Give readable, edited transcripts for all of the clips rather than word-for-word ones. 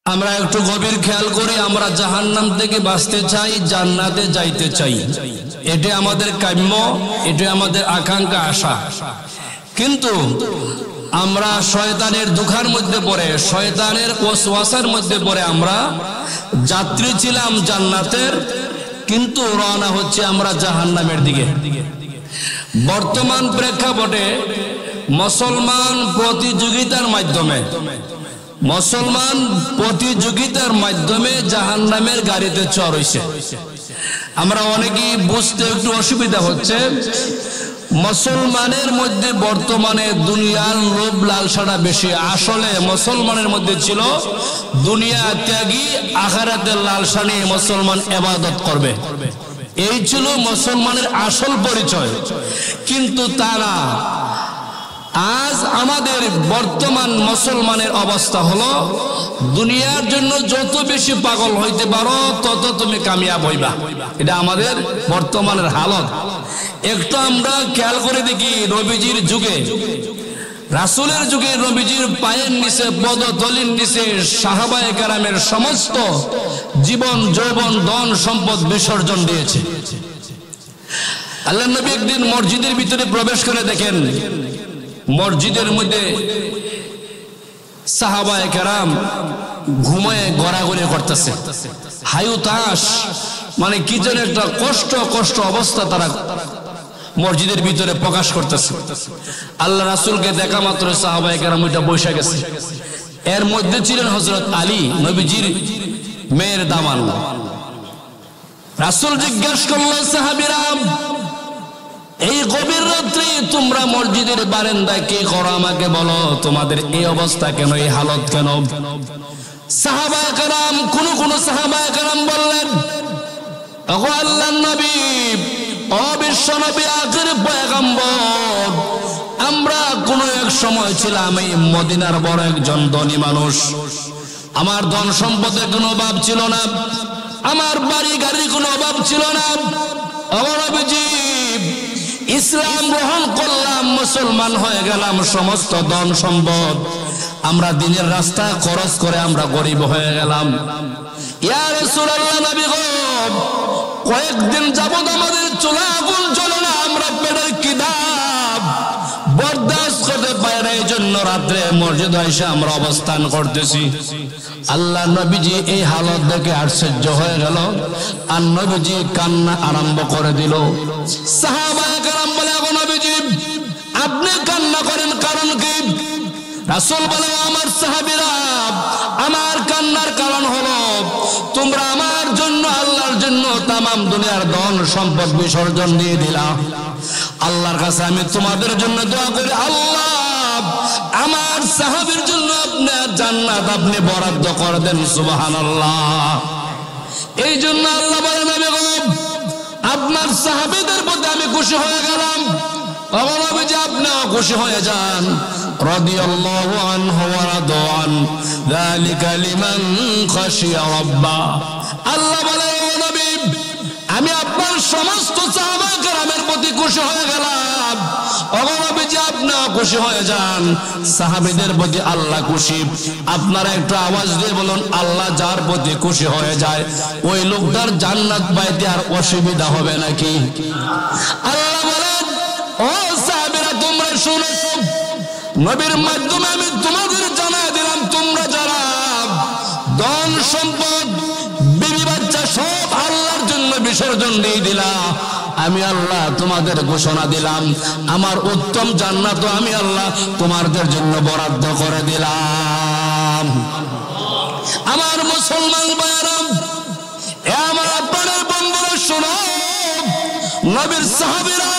আমরা একটু গভীর খেয়াল করি, আমরা জাহান্নাম থেকে বাঁচতে চাই, জান্নাতে যাইতে চাই, এটা আমাদের কাম্য, এটা আমাদের আকাঙ্ক্ষা, আশা। কিন্তু আমরা শয়তানের দুঃখার মধ্যে পড়ে, শয়তানের ওয়াসওয়াসার মধ্যে পড়ে আমরা যাত্রী ছিলাম জান্নাতের, কিন্তু রওনা হচ্ছে আমরা জাহান্নামের দিকে। বর্তমান প্রেক্ষাপটে মুসলমান প্রতিযোগিতার মাধ্যমে জাহান্নামের গাড়িতে চড়ছে। আমরা অনেকেই বুঝতে একটু অসুবিধা হচ্ছে। মুসলমানের মধ্যে বর্তমানে দুনিয়ার লোভ লালসাটা বেশি। আসলে মুসলমানের মধ্যে ছিল দুনিয়া ত্যাগী, আখিরাতের লালসা নিয়ে মুসলমান ইবাদত করবে, এই ছিল মুসলমানের আসল পরিচয়। কিন্তু তারা আজ আমাদের বর্তমান মুসলমানের অবস্থা হলো, দুনিয়ার জন্য যত বেশি পাগল হইতে পারো তত তুমি কামিয়াব হইবা, এটা আমাদের বর্তমানের হালত। একটু আমরা খেয়াল করে দেখি, নবীজির যুগে, রাসূলের যুগে নবীজির পায়ের নিচে, পদতলির নিচে সাহাবায়ে কেরামের সমস্ত জীবন যৌবন ধন সম্পদ বিসর্জন দিয়েছে। আল্লাহর নবী একদিন মসজিদের ভিতরে প্রবেশ করে দেখেন, মসজিদের মধ্যে সাহাবায়ে কেরাম ঘুমায় গড়াগড়ি করতেছে, হায়ুতাস, মানে কি যেন একটা কষ্ট অবস্থা তারা মসজিদের ভিতরে প্রকাশ করতেছে। আল্লাহ রাসূলকে দেখা মাত্র সাহাবায়ে কেরাম ওইটা বসে গেছে। এর মধ্যে ছিলেন হযরত আলী, নবীজির মেয়ের দামান। রাসূল জিজ্ঞাসা করলেন, সাহাবীরা, এই গভীর রাত্রে তোমরা মসজিদের বারান্দায় কি করো? আমাকে বলো, তোমাদের এই অবস্থা কেন, এই হালত কেন? সাহাবায়ে কেরাম, কোন সাহাবায়ে কেরাম বললেন, ওগো আল্লাহর নবী, ও বিশ্ব নবী, আখির পয়গম্বর, আমরা কোন এক সময় ছিলাম এই মদিনার বড় একজন ধনী মানুষ। আমার ধন সম্পদের কোনো অভাব ছিল না, আমার বাড়ি গাড়ির কোনো অভাব ছিল না। ওগো নবীজি, ইসলাম গ্রহণ করলাম, মুসলমান হয়ে গেলাম, সমস্ত ধন সম্পদ আমরা দিনের রাস্তায় খরচ করে আমরা গরিব হয়ে গেলাম। ইয়া রাসূলুল্লাহ, নবী গো, কয়েকদিন যাবত আমাদের চুলা আগুন জ্বলে না, আমরা পেটের কিদাব বরদাস্ত করতে পারি না, এই জন্য রাত্রে মসজিদে এসে আমরা অবস্থান করতেছি। আল্লাহ নবীজি এই হালত দেখে আশ্চর্য হয়ে গেল, আর নবীজি কান্না আরম্ভ করে দিল। সাহাবায়ে কেরাম বলে, ওগো নবীজি, আপনি কান্না করেন কারণ কি? রাসূল বলে, আমার সাহাবীরা, আমার কান্নার কারণ হলো তোমরা আমার জন্য, আল্লাহর জন্য তামাম দুনিয়ার ধন সম্পদ বিসর্জন দিয়ে দিলা। আল্লাহর কাছে আমি তোমাদের জন্য দোয়া করি, আল্লাহ আমার সাহাবীর জন্য আপনার জান্নাত আপনি বরাদ্দ করে দেন। সুবহানাল্লাহ। এই জন্য আল্লাহ বলেন, নবী গো, আপনার সাহাবীদের প্রতি আমি খুশি হয়ে গেলাম, নবীজি আপনিও খুশি হয়ে যান। রাদিয়াল্লাহু আনহু ওয়া রাদু আন, যালিকা লিমান খাশিয়া রাব্বা। আল্লাহ বলে, ও নবী, আমি আপনার সমস্ত সাহাবায়ে কেরামের প্রতি খুশি হয়ে গেলাম, নবীজি আপনিও খুশি হয়ে যান। সাহাবীদের প্রতি আল্লাহ খুশি। আপনারা একটু আওয়াজ দিয়ে বলুন, আল্লাহ যার প্রতি খুশি হয়ে যায় ওই লোকটার জান্নাত পাইতে আর অসুবিধা হবে নাকি? আল্লাহ বলেন, ও সাহাবীরা, তোমরা শুনো, নবীর মাধ্যমে আমি তোমাদের জানাই দিলাম, তোমরা যারা ধন সম্পদ বিবি বাচ্চা সব আল্লাহর জন্য বিসর্জন দিয়ে দিলা, আমি আল্লাহ তোমাদের ঘোষণা দিলাম, আমার উত্তম জান্নাত আমি আল্লাহ তোমাদের জন্য বরাদ্দ করে দিলাম। আমার মুসলমান ভাইরা, আমার আপনাদের বন্ধুরা, শোনো, নবীর সাহাবীরা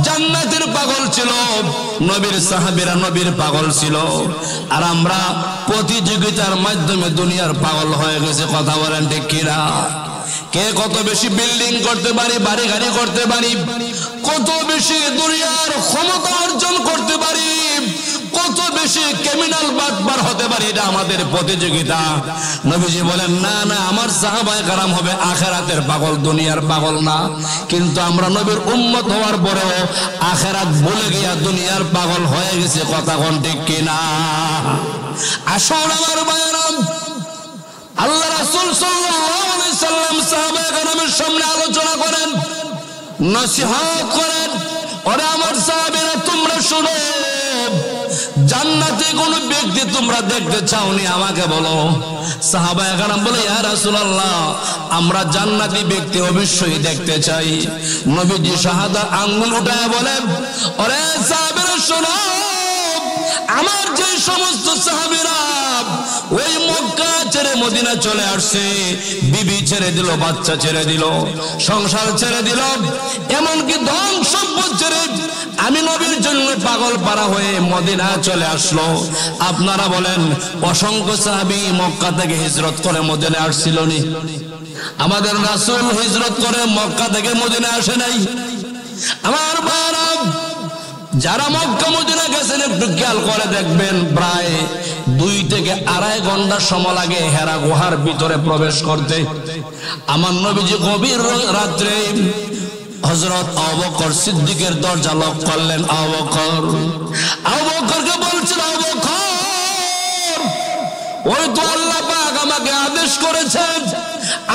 জান্নাতের পাগল ছিল, নবীর সাহাবীরা নবীর পাগল ছিল, আর আমরা প্রতিযোগিতার মাধ্যমে দুনিয়ার পাগল হয়ে গেছে। কথা বলেন ঠিক কিনা? কে কত বেশি বিল্ডিং করতে পারি, বাড়ি গাড়ি করতে পারি, কত বেশি দুনিয়ার ক্ষমতা অর্জন করতে পারি, কত বেশি ক্রিমিনাল বাটপার হতে পারি, এটা আমাদের প্রতিযোগিতা। নবীজি বলেন, না না, আমার সাহাবায়ে কেরাম হবে আখিরাতের পাগল, দুনিয়ার পাগল না। কিন্তু আমরা নবীর উম্মত হওয়ার পরেও আখিরাত ভুলে গিয়া দুনিয়ার পাগল হয়ে গেছে। কথা কোন ঠিক কিনা? আসল আমার ভাইরা, রাসূল সাল্লাল্লাহু আলাইহি সাল্লাম সাহাবায়ে কেরামের সামনে আলোচনা করেন, নসিহত করেন। ওরে আমার সাহাবীরা, তোমরা শুনো, জান্নাতে কোন ব্যক্তি তোমরা দেখতে চাওনি আমাকে বলো। সাহাবায়ে কেরাম বলে, ইয়া রাসূলুল্লাহ, আমরা জান্নাতি ব্যক্তি অবশ্যই দেখতে চাই। নবীজি শাহাদা আঙ্গুল উঠায় বলেন, ওরে সাহাবীরা শোনো, আমার যে সমস্ত সাহাবীরা ওই মক্কা ছেড়ে মদিনা চলে আসছে, বিবি ছেড়ে দিল, বাচ্চা ছেড়ে দিল, সংসার ছেড়ে দিল, এমনকি ধন সম্পদ ছেড়ে আমি নবীর জন্য পাগল পারা হয়ে মদিনা চলে আসলো। আপনারা বলেন, অসংখ্য সাহাবী মক্কা থেকে হিজরত করে মদিনা আসছিল নি? আমাদের রাসূল হিজরত করে মক্কা থেকে মদিনা আসে নাই? আমার ভাইরা, যারা মক্কা মদিনা গেছেন একটু খেয়াল করে দেখবেন, প্রায় 2 থেকে 2.5 ঘন্টা সময় লাগে হেরা গুহার ভিতরে প্রবেশ করতে। আমার নবীজি গভীর রাত্রে হযরত আবু বকর সিদ্দিকের দরজা লক করলেন। আবু বকরকে বলছেন, আবু বকর, ওই তো আল্লাহ পাক আমাকে আদেশ করেছেন,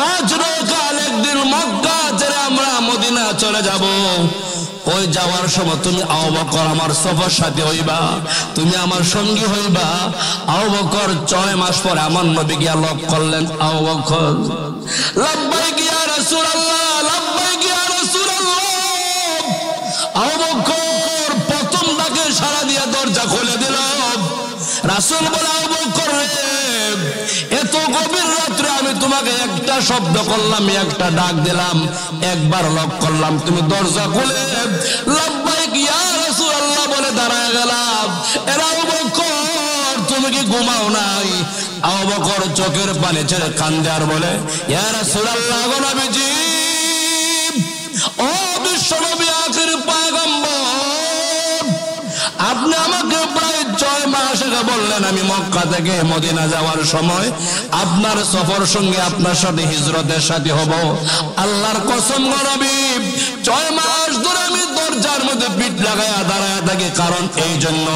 আজ কাল একদিন মক্কা ছেড়ে আমরা মদিনা চলে যাব। ওই যাওয়ার সময় তুমি আবু বকর আমার সফর সাথী হইবা, তুমি আমার সঙ্গী হইবা। আবু বকর 6 মাস পরে আমার নবী গিয়া লক করলেন। আবু বকর, লাব্বাইক ইয়া রাসূলুল্লাহ, লাব্বাইক ইয়া রাসূলুল্লাহ। আবু বকর প্রথম ডাকে সাড়া দিয়া দরজা খুলে দিল। রাসূল বলে, আবু বকর রে, এত গভীর রাত্রে আমি তোমাকে একটা শব্দ করলাম, একটা ডাক দিলাম, একবার লক করলাম, তুমি দরজা খুলে লাব্বাইক ইয়া রাসূলুল্লাহ বলে দাঁড়ায় গেলাম। এরা আবু বকর, তুমি কি ঘুমাও নাই? আবু বকর চোখের পানি ছেড়ে কান্দে আর বলে, ইয়া রাসূলুল্লাহ, গো নবীজি, ও বিশ্বনবী, আখির পয়গম্বর, আপনি আমাকে প্রায় 6 মাস আগে বললেন আমি মক্কা থেকে মদিনা যাওয়ার সময় আপনার সফর সঙ্গে আপনার সাথে হিজরতের সাথে হব। আল্লাহর কসম গো নবী, 6 মাস ধরে আমি দরজার মধ্যে পিঠ লাগায়া দাঁড়ায়া থাকি, কারণ এই জন্য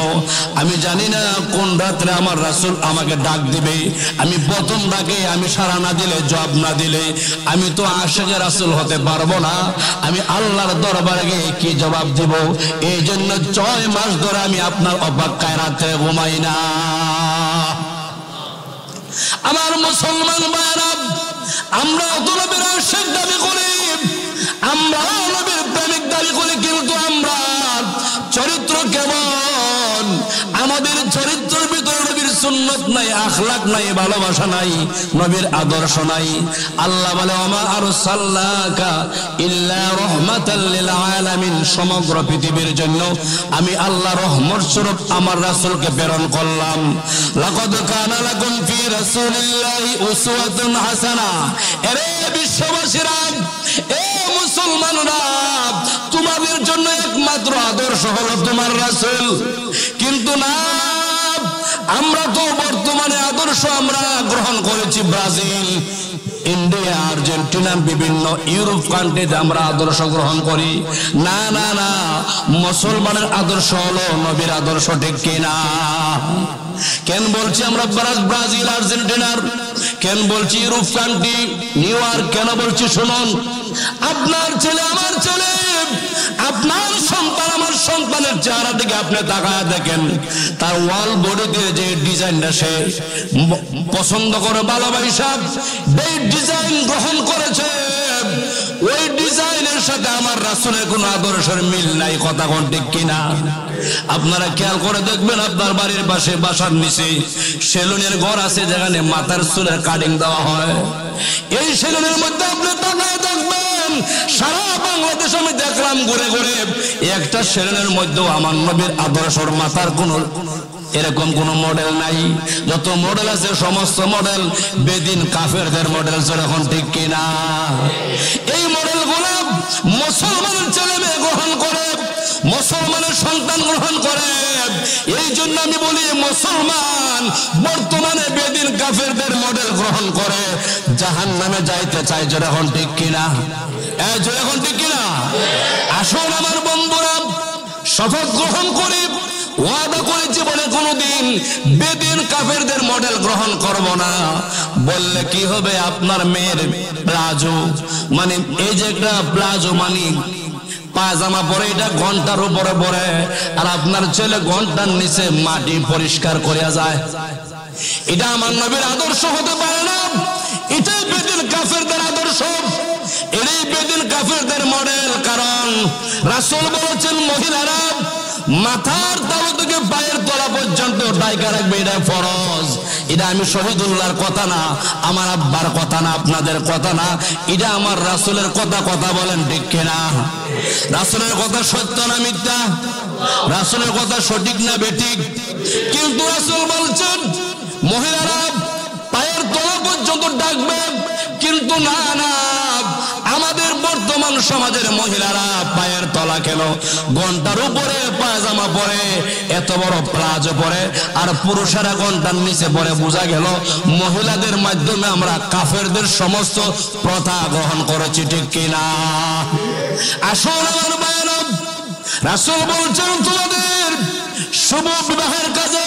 আমি জানি না কোন রাত্রে আমার রাসূল আমাকে ডাক দিবে। আমি প্রথম ডাকে আমি সাড়া না দিলে, জবাব না দিলে আমি তো আশিকে রাসূল হতে পারবো না। আমি আল্লাহর দরবারে গিয়ে কি জবাব দিব? এই জন্য 6 মাস ধরে আমি আপনার অপেক্ষায় রাতে ঘুমাই না। আমার মুসলমান ভাইরা, আমরা তো নবীর আশিক দাবি করি, আমরা নবীর প্রেমিক দাবি করি, কিন্তু আমরা চরিত্র কেমন? আমাদের চরিত্রের ভিতরে নবীর সুন্নত নাই, আখলাক নাই, ভালোবাসা নাই, নবীর আদর্শ নাই। আল্লাহ বলে, ওমা আরসালনাকা ইল্লা রাহমাতাল লিল আলামিন, সমগ্র পৃথিবীর জন্য আমি আল্লাহ রহমত স্বরূপ আমার রাসূলকে প্রেরণ করলাম। লাকাদ কানা লাকুম ফি রাসূলিল্লাহি উসওয়াতুন হাসানা। এরে বিশ্ববাসীরা, এ মুসলমানরা, তোমাদের জন্য একমাত্র আদর্শ হলো তোমার রাসূল। কিন্তু না, আমরা তো বর্তমানে আদর্শ আমরা গ্রহণ করেছি ব্রাজিল, ইন্ডিয়া, আর্জেন্টিনা, বিভিন্ন ইউরোপ কান্ট্রিতে আমরা আদর্শ গ্রহণ করি। না না না, মুসলমানের আদর্শ হলো নবীর আদর্শ, ঠিক কিনা? কেন বলছি আমরা ব্রাজিল, আর্জেন্টিনার? কেন বলছি ইউরোপ কান্ট্রি, নিউ ইয়র্ক? কেন বলছি শুনুন, আপনার ছেলে আমার ছেলে, আপনার সন্তান আমার সন্তানের চেহারা দিকে আপনি তাকায় দেখেন, তার ওয়াল বডিতে যে ডিজাইনটা সে পছন্দ করে, ভালোবাসা এই ডিজাইন গ্রহণ করেছে, ওই ডিজাইনের সাথে আমার রাসূলের কোন আদর্শের মিল নাই। কথা কোন ঠিক কিনা? আপনারা খেয়াল করে দেখবেন, আপনার বাড়ির পাশে বাসার নিচে সেলুনের ঘর আছে, যেখানে মাথার চুলের কাটিং দেওয়া হয়। এই সেলুনের মধ্যে আপনি তাকায় দেখবেন, সারা বাংলাদেশ আমি দেখলাম ঘুরে ঘুরে, একটা সেলুনের মধ্যেও আমার নবীর আদর্শের মাথার কোন এরকম কোন মডেল নাই। যত মডেল আছে সমস্ত মডেল বেদিন কাফেরদের মডেল, যখন ঠিক কিনা? এই মডেল গুলো মুসলমানের ছেলে মেয়ে গ্রহণ করে, মুসলমানের সন্তান গ্রহণ করে। এই জন্য আমি বলি, মুসলমান বর্তমানে বেদিন কাফেরদের মডেল গ্রহণ করে জাহান্নামে যাইতে চায়, যখন ঠিক কিনা? যখন ঠিক কিনা? আসুন আমার বন্ধুরা, শপথ গ্রহণ করি, ওয়াদা করেছি বলে কোনোদিন বেদিন কাফেরদের মডেল গ্রহণ করব না। বললে কি হবে, আপনার মেয়ের প্লাজো মানে এই যে একটা প্লাজো মানে পায়জামা পরে এটা ঘন্টার উপরে পরে, আর আপনার ছেলে ঘন্টার নিচে মাটি পরিষ্কার করিয়া যায়। এটা আমার নবীর আদর্শ হতে পারে না। এটাই বেদিন কাফেরদের আদর্শ, এটাই বেদিন কাফেরদের মডেল। কারণ রাসূল বলেছেন মহিলারা মাথার তালু থেকে পায়ের তলা পর্যন্ত ডাইকা রাখবে, এটা ফরজ। এটা আমি শহীদুল্লাহর কথা না, আমার আব্বার কথা না, আপনাদের কথা না, এটা আমার রাসূলের কথা। কথা বলেন ঠিক কিনা? রাসূলের কথা সত্য না মিথ্যা? রাসূলের কথা সঠিক না বেঠিক? কিন্তু রাসূল বলছেন মহিলারা পায়ের তলা পর্যন্ত ডাকবে। কিন্তু না না, আমাদের বর্তমান সমাজের মহিলারা পায়ের তলা কেন, ঘন্টার উপরে পায়জামা পরে, এত বড় প্লাজো পরে, আর পুরুষেরা ঘন্টার নিচে পরে। বোঝা গেল মহিলাদের মাধ্যমে আমরা কাফেরদের সমস্ত প্রথা গ্রহণ করেছি, ঠিক কিনা? আসল আমার ভাইরা, রাসূল বলছেন তোমাদের শুভ বিবাহের কাজে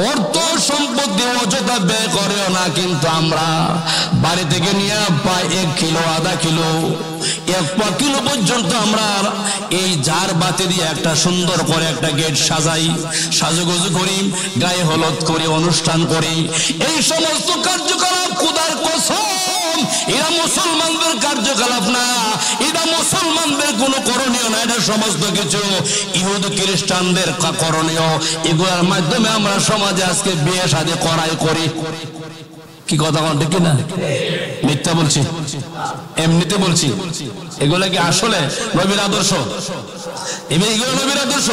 অর্থ সম্পত্তি অযথা ব্যয় করেও না। কিন্তু আমরা বাড়ি থেকে নিয়ে পাই 1 কিলো, আধা কিলো, 1 কিলো পর্যন্ত আমরা এই জার বাতি দিয়ে একটা সুন্দর করে একটা গেট সাজাই, সাজুগুজু করি, গায়ে হলুদ করি, অনুষ্ঠান করি। এই সমস্ত কার্যকলাপ খোদার কসম এরা মুসলমানদের কার্যকলাপ না, এটা মুসলমানদের কোনো করণীয় না। এটা সমস্ত কিছু ইহুদি খ্রিস্টানদের করণীয়। এগুলোর মাধ্যমে আমরা সমাজে আজকে বিয়ে শাদী করি। কি কথা ঠিক না? মিথ্যা বলছি? এমনিতে বলছি? এগুলা কি আসলে নবীর আদর্শ? এগুলো নবীর আদর্শ?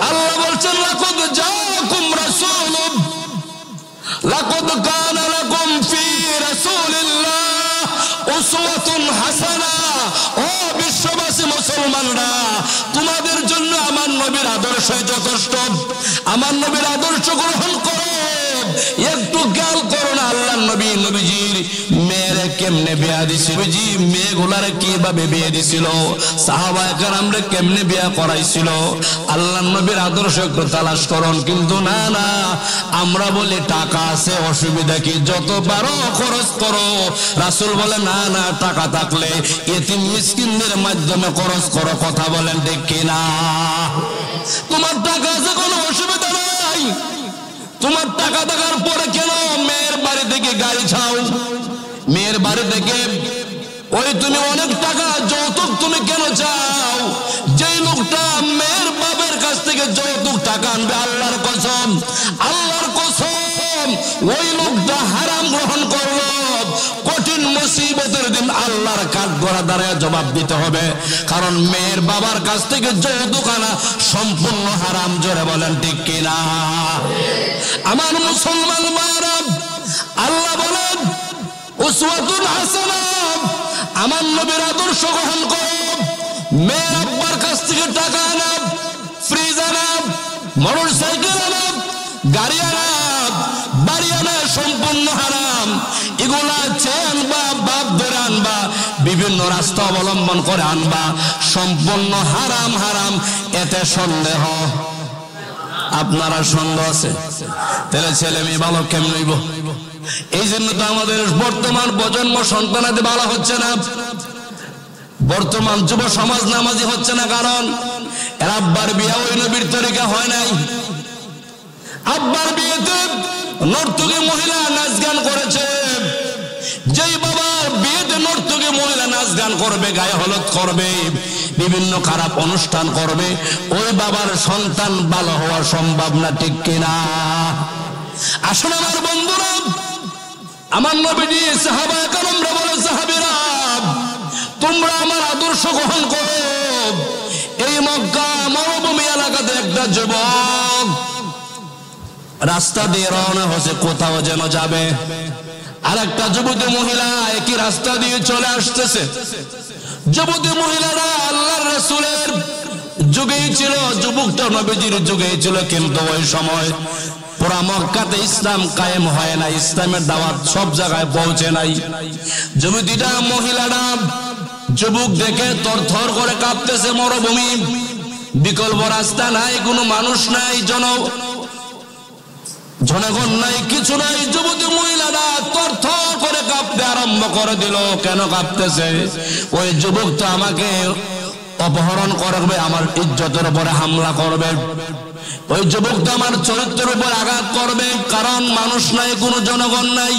আল্লাহ বলছেন লাকাদ জাআকুম রাসূলুন লাকাদ কানা লাকুম ফি রাসূলিল্লাহ উসওয়াতুন হাসানা। ও বিশ্ববাসী মুসলমানরা, তোমাদের জন্য আমার নবীর আদর্শই যথেষ্ট। আমার নবীর আদর্শ গ্রহণ করো। একটু খেয়াল করো না, আল্লাহ নবী নবীজির মেয়েরে কেমনে বিয়া দিছিল, নবীজি মেয়েগুলারে কিভাবে বিয়ে দিছিল, সাহাবায়ে কেরামরে কেমনে বিয়া করাইছিল। আল্লাহ নবীর আদর্শ একটু তালাশ করুন। কিন্তু না না, আমরা বলি টাকা আছে, অসুবিধা কি, যত পারো খরচ করো। রাসূল বলে না না, টাকা থাকলে এতিম মিসকিনদের মাধ্যমে খরচ করো। কথা বলেন ঠিক কিনা? তোমার টাকা আছে, কোনো অসুবিধা নাই। তোমার টাকা থাকার পরে কেন মেয়ের বাড়ি থেকে গাড়ি ছাও, মেয়ের বাড়ি থেকে ওই তুমি অনেক টাকা যৌতুক তুমি কেন চাও? যেই লোকটা মেয়ের বাবার কাছ থেকে যৌতুক টাকা আনবে, আল্লাহর কসম, আল্লাহর কসম, ওই লোকটা হারাম গ্রহণ করলো। কঠিন মুসিবতের দিন আল্লাহর কাঠগড়া দাঁড়ায় জবাব দিতে হবে। কারণ মেয়ের বাবার কাছ থেকে যৌতুক আনা সম্পূর্ণ হারাম। জোরে বলেন ঠিক কিনা? আমার মুসলমান ভাইরা, আল্লাহ বলেন উসওয়াতুন হাসানা, আমার নবীর আদর্শ গ্রহণ করো। মেয়ের আব্বার কাছ থেকে টাকা আনা, ফ্রিজ আনা, মোটরসাইকেল আনা, গাড়ি আনা, বাড়ি আনা সম্পূর্ণ হারাম। এগুলা চেয়ে আনবা, বাপ ধরে আনবা, বিভিন্ন রাস্তা অবলম্বন করে আনবা, সম্পূর্ণ হারাম। হারাম এতে সন্দেহ? আপনারা সন্দেহ আছে? তাহলে ছেলে মেয়ে ভালো কেমন হইব? এই জন্য তো আমাদের বর্তমান প্রজন্ম সন্তানাদি ভালো হচ্ছে না। বর্তমান যুব সমাজ নামাজি হচ্ছে না। কারণ এর আব্বার বিয়ে ওই নবীর তরিকা হয় নাই। আব্বার বিয়েতে নর্তকী মহিলা নাচ গান করেছে। যেই বাবার বিয়েতে নর্তকী মহিলা নাচ গান করবে, গায়ে হলুদ করবে, বিভিন্ন খারাপ অনুষ্ঠান করবে, ওই বাবার সন্তান ভালো হওয়া সম্ভব না, ঠিক কিনা? আসুন আমার বন্ধুরা, আমার নবীজি সাহাবায়ে কেরামরা বলে, সাহাবীরা তোমরা আমার আদর্শ গ্রহণ করো। এই মক্কা মরুভূমি এলাকাতে একটা যুবক রাস্তা দিয়ে রওনা হচ্ছে, কোথাও যেন যাবে। আর একটা যুবতী মহিলা একই রাস্তা দিয়ে চলে আসতেছে। যুবতী মহিলারা আল্লাহর রাসূলের যুগেই ছিল, যুবকটা নবীজির যুগেই ছিল। কিন্তু ওই সময় পুরা মক্কাতে ইসলাম কায়েম হয় না, ইসলামের দাওয়াত সব জায়গায় পৌঁছে নাই। যুবতীটা মহিলাটা যুবক দেখে থরথর করে কাঁপতেছে। মরুভূমি, বিকল্প রাস্তা নাই, কোনো মানুষ নাই, জনগণ নাই, কিছু নাই। যুবতী মহিলারা থরথর করে কাঁপতে আরম্ভ করে দিল। কেন কাঁপতেছে? ওই যুবক তো আমাকে অপহরণ করবে, আমার ইজ্জতের উপরে হামলা করবে, ওই যুবক তো আমার চরিত্রের উপর আঘাত করবে। কারণ মানুষ নাই, কোনো জনগণ নাই,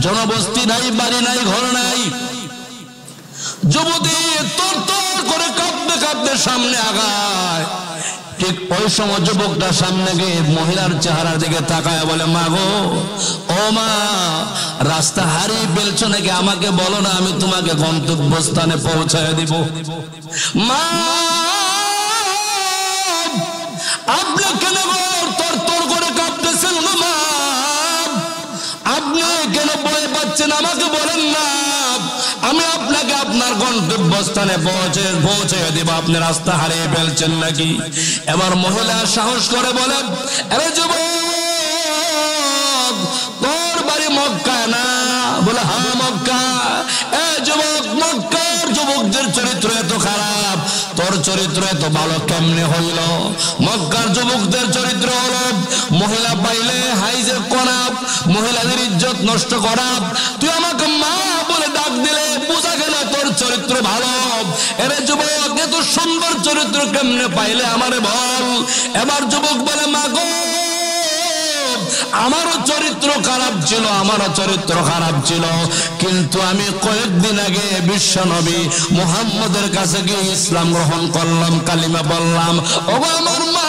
জনবস্তি নাই, বাড়ি নাই, ঘর নাই। যুবতী থরথর করে কাঁপতে কাঁপতে সামনে আগায়। ঠিক ওই সময় যুবকটা সামনে গিয়ে মহিলার চেহারার দিকে তাকায় বলে, মা গো, ও মা, রাস্তা হারিয়ে ফেলছো নাকি? আমাকে বলো না, আমি তোমাকে গন্তব্যস্থানে পৌঁছায় দিব। মা, আপনি কেন তরতর করে কাঁপতেছেন? মা, আপনি কেন ভয় পাচ্ছেন? আমাকে বলেন না, আমি আপনাকে আপনার গন্তব্যস্থানে পৌঁছে দিব। আপনি রাস্তা হারিয়ে ফেলছেন নাকি? এবার মহিলা সাহস করে বলেন, আরে যুবক, তোর বাড়ি মক্কা না? বলে, হ্যাঁ মক্কা। এ যুবক, মক্কার যুবকদের চরিত্র এত খারাপ, তোর চরিত্র এত ভালো কেমনে হইল? মক্কার যুবকদের চরিত্র হলো মহিলা পাইলে হাইজে করা, মহিলাদের ইজ্জত নষ্ট করা। তুই আমাকে মা বলে ডাক দিলে, বোঝা গেল তোর চরিত্র ভালো। এরে যুবক, এত সুন্দর চরিত্র কেমনে পাইলে আমারে বল। এবার যুবক বলে, মা গো, আমারও চরিত্র খারাপ ছিল, আমারও চরিত্র খারাপ ছিল, কিন্তু আমি কয়েকদিন আগে বিশ্ব নবী মুহাম্মদের কাছে গিয়ে ইসলাম গ্রহণ করলাম, কালিমা বললাম। ও আমার মা,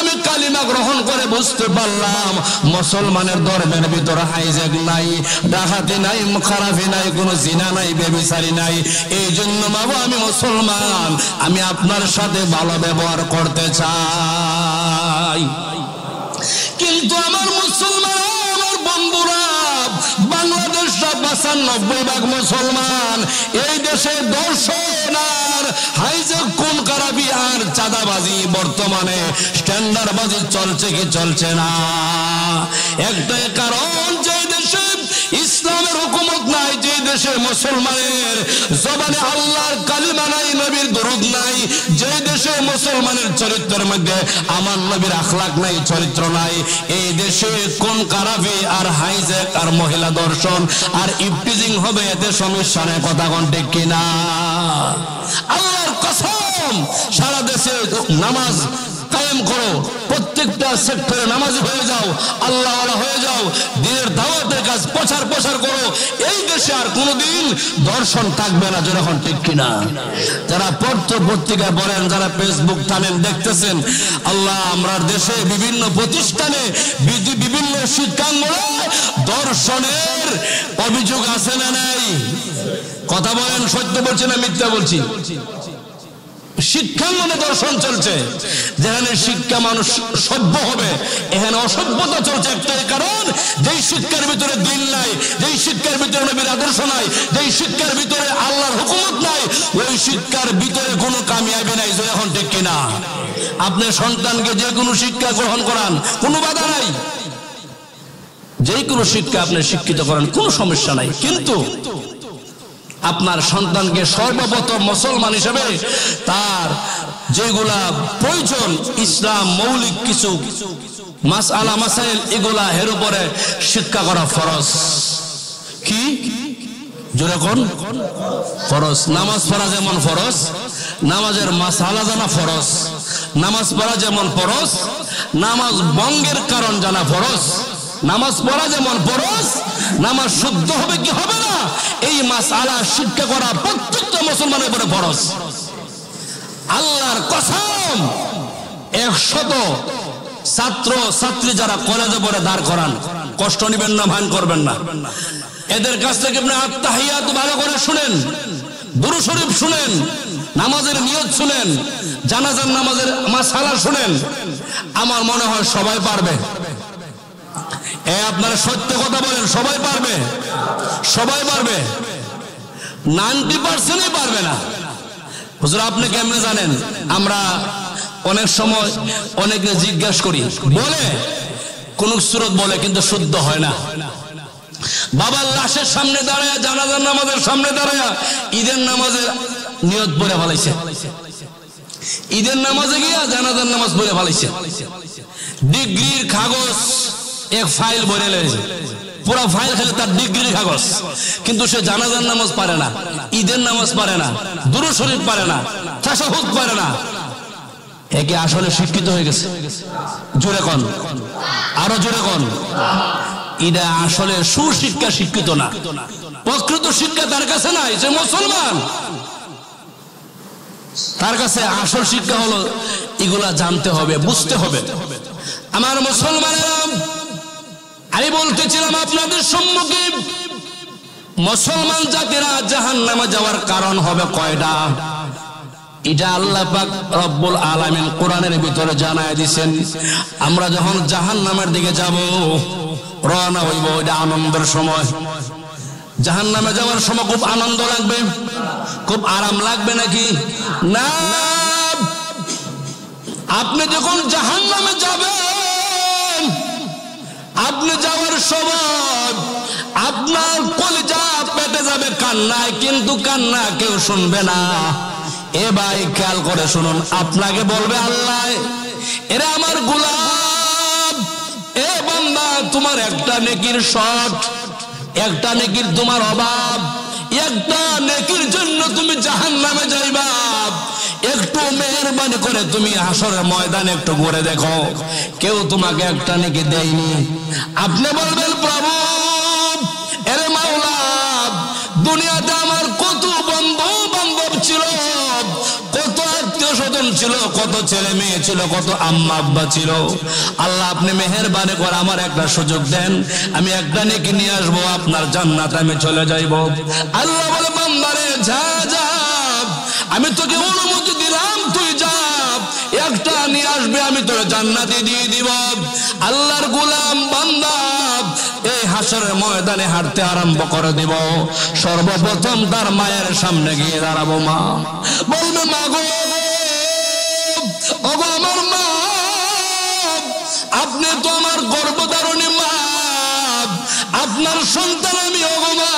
আমি কালিমা গ্রহণ করে বুঝতে পারলাম মুসলমানের ধর্মের ভিতরে হাইজ্যাক নাই, ডাকাতি নাই, খারাপি নাই, কোনো জিনা নাই, বেবিচারি নাই। এই জন্য বাবা আমি মুসলমান, আমি আপনার সাথে ভালো ব্যবহার করতে চাই। কিন্তু আমার মুসলমান, আমার বন্ধুরা, বাংলাদেশটা ৯৫% মুসলমান। এই দেশে দর্শন আর হাইজ্যাক, খুন খারাপি আর চাঁদাবাজি, বর্তমানে স্ট্যান্ডার্ডবাজি চলছে কি চলছে না? একটাই কারণ, যে দেশে ইসলামের হুকুমত নাই, যে দেশে মুসলমানের জবানে আল্লাহর কালিমা নাই, নবীর দরুদ নাই, যে দেশে মুসলমানের চরিত্রের মধ্যে আমার নবীর আখলাক নাই, চরিত্র নাই, এই দেশে কোন খারাপি আর হাইজ্যাক আর মহিলা দর্শন আর ইফটিজিং হবে, এতে সমস্যা নেই। কথা কোন ঠিক কিনা? আল্লাহর কসম, সারা দেশে নামাজ কায়েম করো, প্রত্যেকটা সেক্টরে নামাজি হয়ে যাও, আল্লাহ ওয়ালা হয়ে যাও, দ্বীনের দাওয়াতের কাজ প্রচার করো। এই দেশে আর কোনোদিন দর্শন থাকবে না। যখন ঠিক কিনা? যারা পত্রিকা পড়েন, যারা ফেসবুক টানেন, দেখতেছেন, আল্লাহ আমরা দেশে বিভিন্ন প্রতিষ্ঠানে, বিভিন্ন শিক্ষাঙ্গনে দর্শনের অভিযোগ আছে না নাই? কথা বলেন, সত্য বলছি না মিথ্যা বলছি? শিক্ষাঙ্গনে দর্শন চলছে। যেখানে শিক্ষা মানুষ সভ্য হবে, এখানে অসভ্যতা চলছে। একটাই কারণ, যেই শিক্ষার ভিতরে দিন নাই, যেই শিক্ষার ভিতরে নবীর আদর্শ নাই, যেই শিক্ষার ভিতরে আল্লাহর হুকুমত নাই, ওই শিক্ষার ভিতরে কোনো কামিয়াবি নাই। এখন ঠিক কিনা? আপনি সন্তানকে যে কোনো শিক্ষা গ্রহণ করান, কোনো বাধা নাই, যে কোনো শিক্ষা আপনি শিক্ষিত করেন, কোনো সমস্যা নাই। কিন্তু আপনার সন্তানকে সর্বপ্রথম মুসলমান হিসেবে তার যেগুলা প্রয়োজন, ইসলাম মৌলিক কিছু মাসআলা মাসাইল, এগুলা এর উপরে শিক্ষা করা ফরজ। কি জোরে কোন? ফরজ। নামাজ পড়া যেমন ফরজ, নামাজের মাসআলা জানা ফরজ। নামাজ পড়া যেমন ফরজ, নামাজ ভঙ্গের কারণ জানা ফরজ। নামাজ পড়া যেমন ফরজ, নামাজ শুদ্ধ হবে কি হবে না, এই মাসআলা শিক্ষা করা প্রত্যেকটা মুসলমানের উপরে ফরজ। আল্লাহর কসম, 100 ছাত্র ছাত্রী যারা কলেজে পড়ে দাঁড় করান, কষ্ট নেবেন না, ভান করবেন না। এদের কাছ থেকে আপনি আত্তাহিয়াত ভালো করে শুনেন, দুরূদ শরীফ শুনেন, নামাজের নিয়ত শুনেন, জানাজার নামাজের মাসআলা শুনেন। আমার মনে হয় সবাই পারবে। আপনারা সত্য কথা বলেন, সবাই পারবে? সবাই পারবে? 90% পারবে না। হুজুর আপনি কেমনে জানেন? আমরা অনেক সময় অনেকে জিজ্ঞাসা করি, বলে কোন সূরত বলে কিন্তু শুদ্ধ হয় না। বাবার লাশের সামনে দাঁড়ায়, জানাজার নামাজের সামনে দাঁড়ায় ঈদের নামাজের নিয়ত পড়ে ফেলাইছে। ঈদের নামাজে গিয়া জানাজার নামাজ পড়ে ফেলাইছে, ডিগ্রির কাগজ এক ফাইল ভরে লেছে, পুরো ফাইল খেলে তার ডিগ্রির কাগজ, কিন্তু সে জানাজার নামাজ পারে না, ঈদের নামাজ পারে না, দুরূদ শরীফ পারে না, তাশাহুদ পারে না। একে আসলে শিক্ষিত হয়ে গেছে? জোরে কোন, আরো জোরে কোন। এটা আসলে সুশিক্ষা, শিক্ষিত না। প্রকৃত শিক্ষা তার কাছে নাই, সে মুসলমান। তার কাছে আসল শিক্ষা হলো এগুলা জানতে হবে, বুঝতে হবে। আমার মুসলমানেরা, আমি বলতেছিলাম আপনাদের সম্মুখে, মুসলমান জাতিরা জাহান্নামে যাওয়ার কারণ হবে কয়টা? এটা আল্লাহ পাক রব্বুল আলামিন কোরআনের ভিতরে জানায় দিয়েছেন। আমরা যখন জাহান্নামের দিকে যাব, রওনা হইব, এটা আনন্দের সময়। জাহান্নামে যাওয়ার সময় খুব আনন্দ লাগবে, খুব আরাম লাগবে নাকি? না। আপনি যখন জাহান্নামে যাবেন, আপনি যাওয়ার সময় আপনার কলিজা পেটে যাবে কান্নায়, কিন্তু কান্না কেউ শুনবে না। এ ভাই খেয়াল করে শুনুন, আপনাকে বলবে আল্লাহ, এরা আমার গোলাম, এ বান্দা তোমার একটা নেকির শর্ট, একটা নেকির তোমার অভাব, একটা নেকির জন্য তুমি জাহান্নামে যাইবা। একটু মেহেরবানি করে তুমি হাসরের ময়দানে একটু ঘুরে দেখো, কেউ তোমাকে একটা নেকি দেয়নি। আপনি বলবেন প্রভু, এরে মাওলা, দুনিয়াতে আমার কত বন্ধু বান্ধব ছিল, কত আত্মীয় স্বজন ছিল, কত ছেলে মেয়ে ছিল, কত আম্মা আব্বা ছিল। আল্লাহ আপনি মেহেরবানি করে আমার একটা সুযোগ দেন, আমি একটা নেকি নিয়ে আসবো, আপনার জান্নাতে আমি চলে যাইব। আল্লাহ বলে, বান্দারে যা যা, আমি তোকে অনুমতি দিলাম, তুই যা, একটা নিয়ে আসবে, আমি তোর জান্নাতে দিয়ে দিব। আল্লাহর গোলাম বান্দা এই হাসরের ময়দানে হাঁটতে আরম্ভ করে দিব। সর্বপ্রথম তার মায়ের সামনে গিয়ে দাঁড়াবো। মা বলবে, মা গো, ওগো আমার মা, আপনি তো আমার গর্ভধারণী মা, আপনার সন্তান আমি, ওগো মা,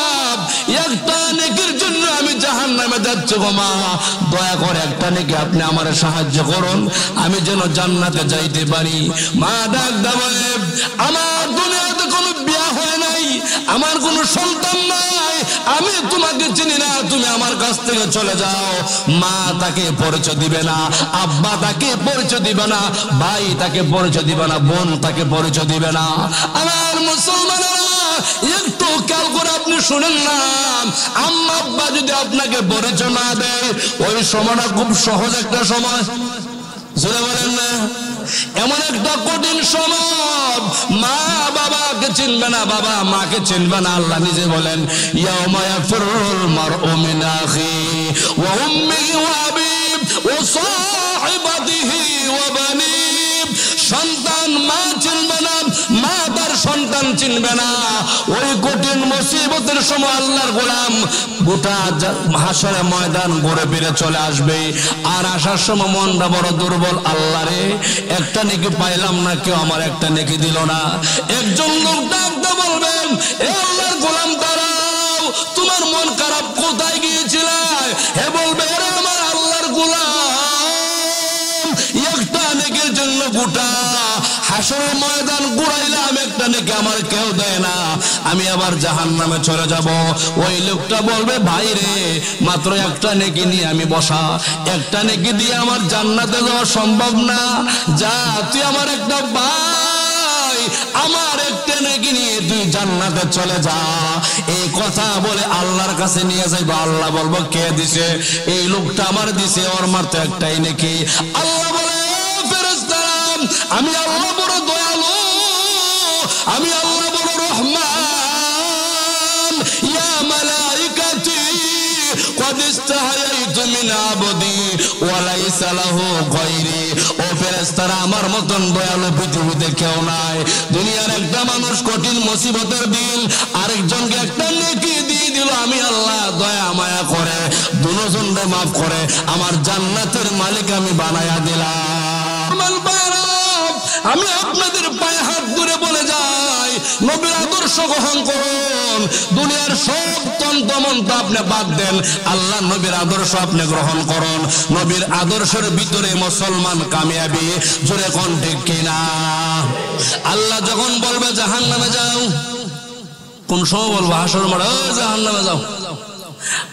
একটা নেকির জন্য আমি জাহান্নামে যাচ্ছি গো মা, দয়া করে একটা নেকি আপনি আমার সাহায্য করুন, আমি যেন জান্নাতে যাইতে পারি। মা ডাক দেয় বলে, আমার দুনিয়াতে কোনো বিয়া হয় নাই, আমার কোনো সন্তান নাই, আমি তোমাকে চিনি না, তুমি আমার কাছ থেকে চলে যাও। মা তাকে পরিচয় দিবে না, আব্বা তাকে পরিচয় দিবে না, ভাই তাকে পরিচয় দিবে না, বোন তাকে পরিচয় দিবে না। আমার মুসলমানেরা, একটু খেয়াল করে আপনি শুনেন না, আম্মা আব্বা যদি আপনাকে পরিচয় না দেয়, ওই সময়টা খুব সহজ একটা সময়, জোরে বলেন না, এমন একটা কঠিন সময়, মা বাবাকে চিনবে না, বাবা মাকে চিনবে না। আল্লাহ নিজে বলেন, ইয়াউমা ইয়াফিরুল মারউ মিন আখিহি ওয়া উম্মিহি ওয়া আবিহি ওয়া সাহিবাতিহি ওয়া বানিহি। সন্তান মা চিনবে না, মা তার সন্তান চিনবে না। ওই কঠিন মুসিবতের সময় আল্লাহর গোলাম গোটা হাসরে ময়দান ঘুরে ফিরে চলে আসবে, আর আসার সময় মনটা বড় দুর্বল, আল্লাহ রে, একটা নেকি পাইলাম না, কেউ আমার একটা নেকি দিল না। একজন লোক ডাকতে বলবেন, এ আল্লাহর গোলাম দাঁড়াও, তোমার মন খারাপ, কোথায় গিয়েছিলে? হে বলবে, এরা আমার আল্লাহর গোলাম, একটা নেকির জন্য গোটা হাসরের ময়দান ঘুরাইলাম, একটা নেকি আমার কেউ দেয় না, আমি আবার জাহান্নামে চলে যাব। ওই লোকটা বলবে, ভাই রে, মাত্র একটা নেকি নিয়ে আমি বসা, একটা নেকি দিয়ে আমার জান্নাতে যাওয়া সম্ভব না, যা তুই আমার একটা ভাই, আমার একটা নেকি নিয়ে তুই জান্নাতে চলে যা। এই কথা বলে আল্লাহর কাছে নিয়ে যাইব। আল্লাহ বলবো, কে দিছে? এই লোকটা আমার দিছে, ওর মাত্র একটাই নেকি। আল্লাহ বলে, ফেরেশতারা, আমি আল্লাহ বড় দয়ালু, আমি আল্লাহ বড় রহমান। ইয়া মালাইকাতি قد استحييت من عبدي وليس له غيري। ও ফেরেশতারা, আমার মতন দয়ালু পৃথিবীতে কেউ নাই। দুনিয়ার একটা মানুষ কঠিন মুসিবতের দিন আরেকজনকে একটা নেকি দিয়ে দিল, আমি আল্লাহ দয়া মায়া করে দুজনকে মাফ করে আমার জান্নাতের মালিক আমি বানায়া দিলাম। আমি আপনাদের পায়ে হাত ধরে বলে যাই, নবীর আদর্শ গ্রহণ করুন। করুন, দুনিয়ার সব তন্ত্রমন্ত্র আপনি বাদ দেন, আল্লাহ নবীর আদর্শ আপনি গ্রহণ করুন। নবীর আদর্শের ভিতরে মুসলমান কামিয়াবি। জোরে কোন ঠিক কিনা? আল্লাহ যখন বলবে জাহান্নামে যাও, কোন সময় বলবো? হাসর মাঠে, জাহান্নামে যাও।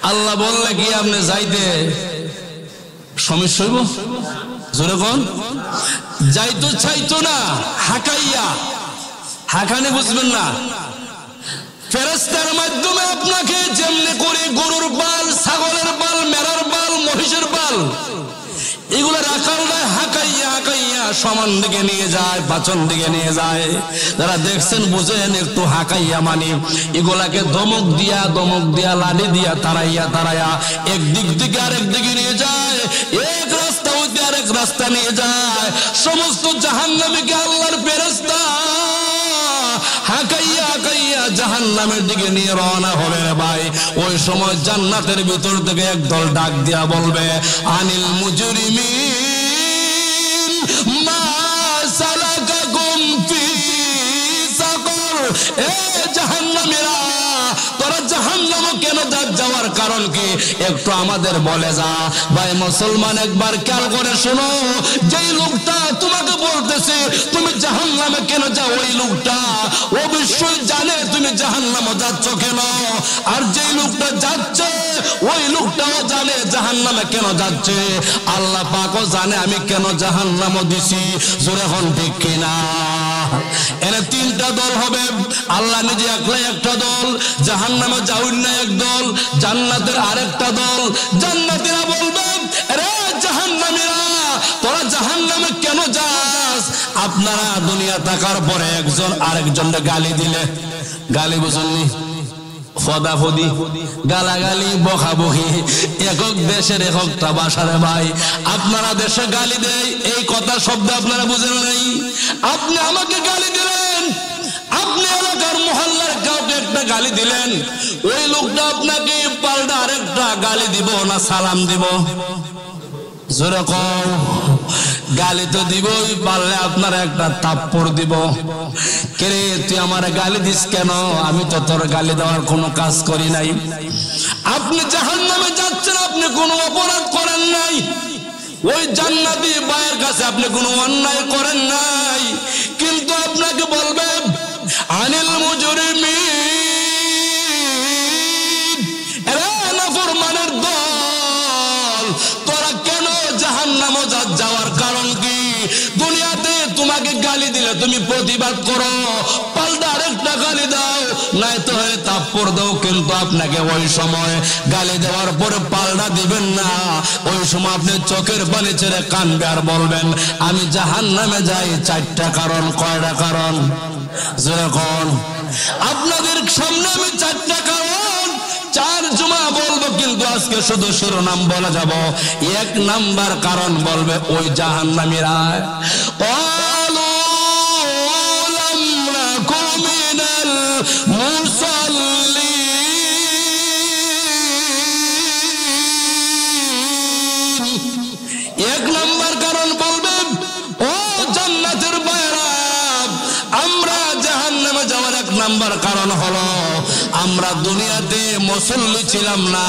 আল্লাহ বললে কি আপনি যাইতে সমস্যা হইব? জোরে কোন? যাইতো চাইতো না, হাকাইয়া, হাকানি বুঝবেন না, ফেরেশতার মাধ্যমে আপনাকে যেমনি করে গরুর পাল, ছাগলের পাল, মেরার পাল, মহিষের পাল এগুলো রাখাল দেয়, হাকাইয়া হাকাইয়া সমান দিকে নিয়ে যায়, পাচন দিকে নিয়ে যায়। যারা দেখছেন বুঝেন, একটু হাকাইয়া মানে এগুলাকে ধমক দিয়া লাঠি দিয়া তারাইয়া একদিক থেকে আরেক দিকে নিয়ে যায়, এক রাস্তা হইতে আরেক রাস্তা নিয়ে যায়। সমস্ত জাহান্নামীকে আল্লাহর ফেরেশতা হাকাইয়া হাকাইয়া জাহান্নামের দিকে নিয়ে রওনা হবে রে ভাই। ওই সময় জান্নাতের ভিতর থেকে একদল ডাক দিয়া বলবে, আনিল মুজরিমিন মা সালাকাকুম ফি সাকর। এ জাহান্নামীরা, তোরা জাহান্নামে কেন যাওয়ার কারণ কি? একটু আমাদের বলে যা। ভাই মুসলমান, একবার খেয়াল করে শোনো, যেই লোকটা তোমাকে বলতেছে তুমি জাহান্নামে কেন যাও, ওই লোকটা অবশ্যই জানে তুমি জাহান্নামে যাচ্ছ কেন। আর যেই লোকটা যাচ্ছে ওই লোকটাও জানে জাহান্নামে কেন যাচ্ছে। আল্লাহ পাকও জানে আমি কেন জাহান্নামে দিছি। জোরে হন ঠিক কিনা? এর তিনটা দল হবে, আল্লাহ নিজে একলাই একটা দল, জাহান্নামে যাওয়ার না এক দল, জান্নাতের আরেকটা দল। জান্নাতীরা বলবে, রে জাহান্নামীরা, তোরা জাহান্নামে কেন যাস? আপনারা দুনিয়া থাকার পরে একজন আরেকজনকে গালি দিলে, গালি বুঝেননি, ফদাফদি, গালাগালি, বকাবকি, একক দেশের এককটা ভাষারে ভাই। আপনারা দেশে গালি দেয়, এই কথা শব্দ আপনারা বুঝেন নাই। আপনি আমাকে গালি দিলেন, আপনি এলাকার মহল্লার কাউকে একটা গালি দিলেন, ওই লোকটা আপনাকে পাল্টা আরেকটা গালি দিব না সালাম দিব? জোরে কও। গালি তো দিবই, পারলে আপনার একটা থাপ্পড় দিব। কেরে তুই আমার গালি দিস কেন? আমি তো তোর গালি দেওয়ার কোনো কাজ করি নাই। আপনি জাহান্নামে যাচ্ছেন, আপনি কোনো অপরাধ করেন নাই। ওই জান্নাতি ভাইয়ের কাছে আপনি কোনো অন্যায় করেন নাই, কিন্তু আপনাকে বলবে আনিল মুজরিমিন, এরা নাফরমানের দল, তোরা কেন জাহান্নামে যাওয়ার কারণ কি? দুনিয়াতে তোমাকে গালি দিলে তুমি প্রতিবাদ করো, পাল্টা আরেকটা গালি দাও, নাই তো থাপ্পড় দাও, কিন্তু আপনাকে ওই সময় গালি দেওয়ার পরে পাল্টা দিবেন না। ওই সময় আপনি চোখের পানি ছেড়ে কানবে আর বলবেন আমি জাহান্নামে যাই। চারটা কারণ। কয়টা কারণ? যেরকম আপনাদের সামনে আমি চারটা কারণ, চার জমা বলবো, কিন্তু আজকে শুধু শিরোনাম বলা যাব। এক নাম্বার কারণ বলবে ওই জাহান্নামীরা, এক নাম্বার কারণ বলবে ও জান্নাতের বাইরা, আমরা জাহান্নামে যাওয়ার এক নাম্বার কারণ হলো আমরা দুনিয়াতে মুসল্লি ছিলাম না,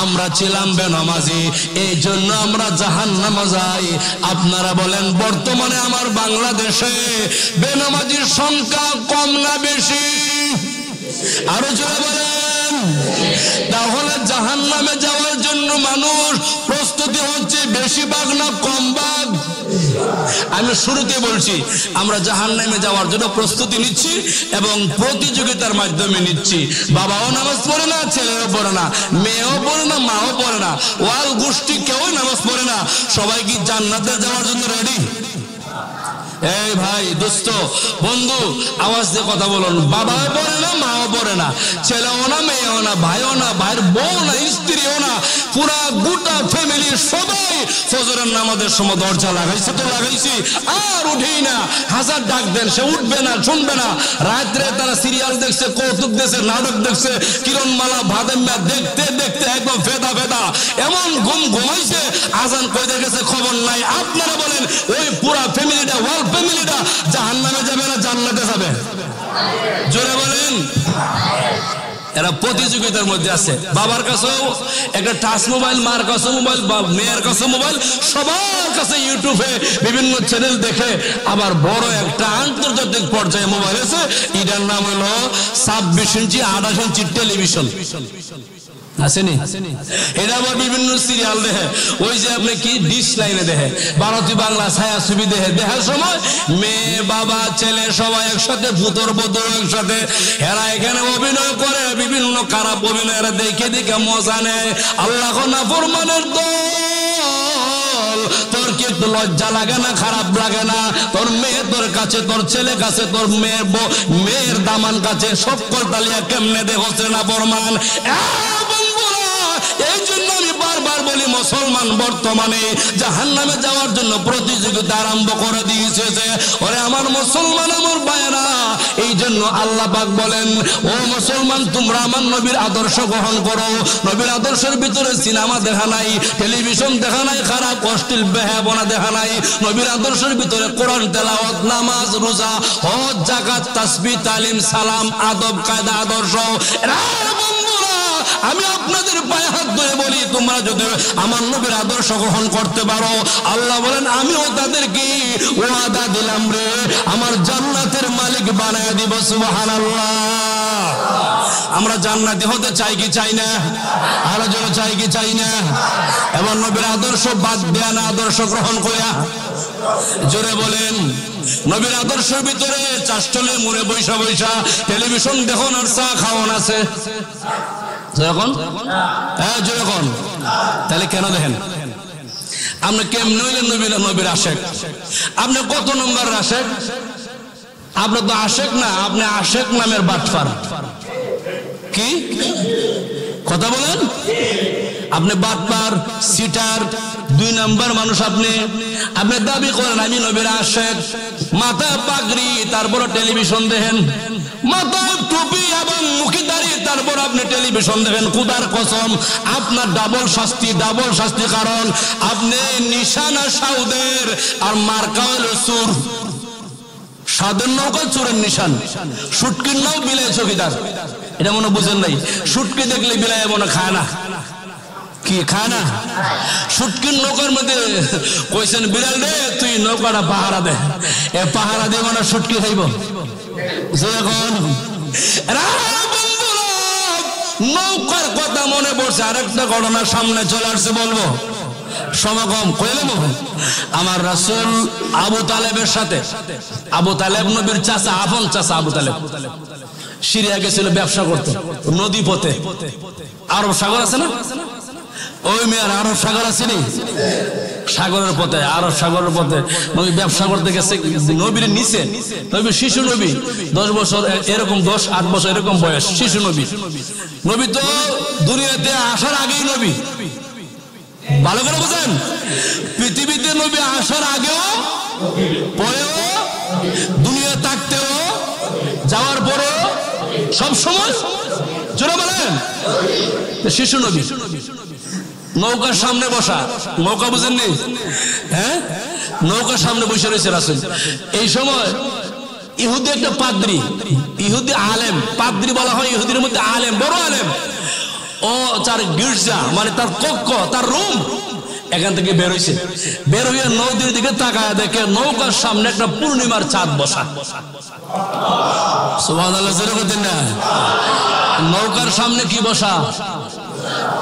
আমরা ছিলাম বেনামাজি, এই জন্য আমরা জাহান্নামে যাই। আপনারা বলেন বর্তমানে আমার বাংলাদেশে বেনামাজির সংখ্যা কম না বেশি? আরো জোরে বলেন। তাহলে জাহান্নামে যাওয়ার জন্য মানুষ প্রস্তুতি হচ্ছে বেশি ভাগ না কম ভাগ? আমি শুরুতে বলছি আমরা জাহান্নামে যাওয়ার জন্য প্রস্তুতি নিচ্ছি এবং প্রতিযোগিতার মাধ্যমে নিচ্ছি। বাবাও নামাজ পড়ে না, ছেলেও পড়ে না, মেয়েও পড়ে না, মাও পড়ে না, ওয়াল গোষ্ঠী কেউ নামাজ পড়ে না। সবাই কি জান্নাতে যাওয়ার জন্য রেডি? এই ভাই, দোস্ত, বন্ধু, আওয়াজ দিয়ে কথা বলুন। বাবাও পড়ে না, মাও পড়ে না, ছেলেও না, মেয়েও না, ভাইও না, ভাইয়ের বউ না, স্ত্রীও না, পুরা গোটা ফ্যামিলি সবাই ফজরের নামাজের সময় দরজা লাগাইছে তো লাগাইছি, আর উঠেই না। হাজার ডাক দেন, সে উঠবে না, শুনবে না। রাত্রে তারা সিরিয়াল দেখছে, কৌতুক দেখছে, নাটক দেখছে, কিরণমালা, ভাদেম্যা দেখতে দেখতে একদম ফেদা ফেদা এমন ঘুমাইছে, আজান কইতে গেছে খবর নাই। আপনারা বলেন ওই পুরা ফ্যামিলিটা, ওয়াল ফ্যামিলিটা জাহান্নামে যাবে না জান্নাতে যাবে? জোরে বলেন। এরা প্রতিযোগিতার মধ্যে আছে। বাবার কাছেও একটা টাচ মোবাইল, মার কাছে মোবাইল, মেয়ের কাছে মোবাইল, সবার কাছে ইউটিউবে বিভিন্ন চ্যানেল দেখে। আবার বড় একটা আন্তর্জাতিক পর্যায়ে মোবাইল আছে, এটার নাম হলো 26 ইঞ্চি 28 ইঞ্চি টেলিভিশন আসেনি। এটা আবার বিভিন্ন সিরিয়াল দেখে, ওই যে আপনি কি ডিশ লাইনে দেখে, ভারতীয় বাংলা ছায়া ছবি দেখে, দেখার সময় মেয়ে বাবা ছেলে সবাই একসাথে, ভূতর বধূ একসাথে, এরা এখানে অভিনয় করে, বিভিন্ন খারাপ অভিনয় এরা দেখে দেখে মজা নেয়। আল্লাহ নাফরমানের দল, তোর কি একটু লজ্জা লাগে না, খারাপ লাগে না? তোর মেয়ে তোর কাছে, তোর ছেলে কাছে, তোর মেয়ের দামান কাছে, সকল তালিয়া কেমনে দেখ হচ্ছে না ফরমান। এই জন্য আমি বারবার বলি, মুসলমান বর্তমানে জাহান্নামে যাওয়ার জন্য প্রতিযোগিতা আরম্ভ করে দিয়েছে। ওরে আমার মুসলমান, আমার ভাইরা, এই জন্য আল্লাহ পাক বলেন, ও মুসলমান তোমরা আমার নবীর আদর্শ গ্রহণ করো। নবীর আদর্শের ভিতরে সিনেমা দেখা নাই, টেলিভিশন দেখা নাই, খারাপ অশ্লীল বেহায়াপনা দেখা নাই। নবীর আদর্শের ভিতরে কোরআন তেলাওয়াত, নামাজ, রোজা, হজ, যাকাত, তাসবিহ, তালিম, সালাম, আদব, কায়দা, আদর্শ। আমি আপনাদের পায়ে হাত ধরে বলি, তোমরা যদি আমার নবীর আদর্শ গ্রহণ করতে পারো, আল্লাহ বলেন আমিও তাদেরকে ওয়াদা দিলাম রে, আমার জান্নাতের মালিক বানায় দিব। সুবহানাল্লাহ। আমরা জান্নাতি হতে চাই কি চাই না? আরো জোরে চাই কি চাই না? এবার নবীর আদর্শ বাদ দেয়া না আদর্শ গ্রহণ করিয়া? জোরে বলেন। নবীর আদর্শের ভিতরে চাষটলে মুড়ে বৈশা বৈশা টেলিভিশন দেখুন আর চা খাওয়ান আছে যখন, হ্যাঁ যখন, তাহলে কেন দেখেন? আপনি কেমন হইলেন নবীর আশেক? আপনি কত নম্বর আশেক? আপনি তো আশেক না, আপনি আশেক নামের বাটপার। কি কথা বলেন? আপনি বাটপার, সিটার, 2 নাম্বার মানুষ। আপনি দাবি করেন আমি নবীর আশেক, মাথায় পাগড়ি, তারপর টেলিভিশন দেখেন, মাথায় টুপি এবং মুখে দাঁড়িয়ে, তারপর আপনি টেলিভিশন দেখেন। খুদার কসম, আপনার ডাবল শাস্তি, ডাবল শাস্তি। কারণ আপনি নিশানা সাউদের আর মার্কা হল চোর। সাদের নৌকা চোরের নিশান, সুটকির নাও বিলাই চকিদার। এটা মনে বুঝেন নাই? সুটকি দেখলে বিলাই মনে খায় না, কি খায় না? সুটকির নৌকার মধ্যে কইছেন বিড়াল রে তুই নৌকাটা পাহারা দে, এ পাহারা দিয়ে মানে সুটকি খাইব। যখন নৌকার কথা মনে পড়ছে, আরেকটা ঘটনা সামনে চলে আসছে, বলবো সমাগম কইলাম। আমার রাসূল আবু তালেবের সাথে, আবু তালেব নবীর চাচা, আপন চাচা আবু তালেব, সিরিয়া গেছিল ব্যবসা করতে নদী পথে। আরব সাগর আছে না, ওই মেয়ার আরব সাগর আছে নি, সাগরের পথে, আরব সাগরের পথে নবী ব্যবসা করতে গেছে। নবীর নিচে, নবী শিশু নবী, 10 বছর এরকম, 10-8 বছর এরকম বয়স, শিশু নবী। নবী তো দুনিয়াতে আসার আগেই নবী, ভালো করে বুঝেন। পৃথিবীতে নবী আসার আগেও, পরেও, দুনিয়া থাকতেও, যাওয়ার পরেও, সব সময় জোরে বলেন শিশু নবী। নৌকার সামনে বসা, নৌকা বুঝেননি? হ্যাঁ, নৌকার সামনে বসে রয়েছে রাসূল। এই সময় ইহুদি একটা পাদ্রী, ইহুদি আলেম, পাদ্রী বলা হয় ইহুদির মধ্যে আলেম, বড় আলেম। ও তার গির্জা মানে তার কক্ষ, তার রুম, এখান থেকে বের হইছে। বের হইয়া নদীর দিকে তাকায় দেখে নৌকার সামনে একটা পূর্ণিমার চাঁদ বসা। সুবহানাল্লাহ, না? নৌকার সামনে কি বসা?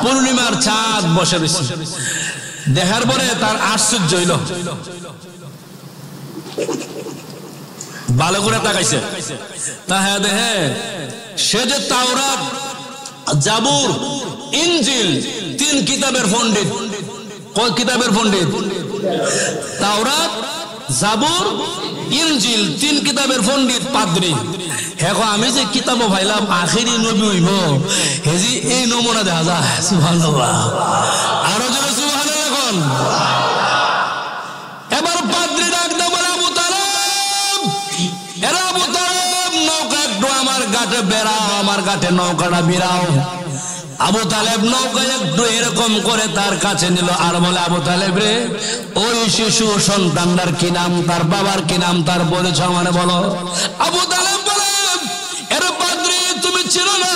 পূর্ণিমার চাঁদ বসে রয়েছে। দেখার পরে তার আশ্চর্য হইল, ভালো করে তাকাইছে। তা হ্যাঁ দেখে সে যে তাওরাত, জাবুর, ইনজিল 3 কিতাবের পণ্ডিত। কয় কিতাবের পণ্ডিত? তাওরাত, জাবুর, ইনজিল 3 কিতাবের পণ্ডিত, পাদ্রী। এখন আমি যে কিতাবও ভাইলাম আখেরি নবী হইব, হেজি এই নমুনা দেখা যায়। সুবহানাল্লাহ, আরো জোরে সুবহানাল্লাহ। এখন এবার পাদ্রী ডাক দাও, বলে আবু তালেব, এরা আবু তালেব, নৌকা একটু আমার ঘাটে বেড়াও, আমার ঘাটে নৌকাটা বিরাও। আবু তালেব নৌকা একটু এরকম করে তার কাছে নিল, আর বলে আবু তালেব রে, ওই শিশু সন্তানটার কি নাম, তার বাবার কি নাম, তার পরিচয় মানে বলো। আবু তালেব বলে, এর পাদ্রী তুমি চিনো না,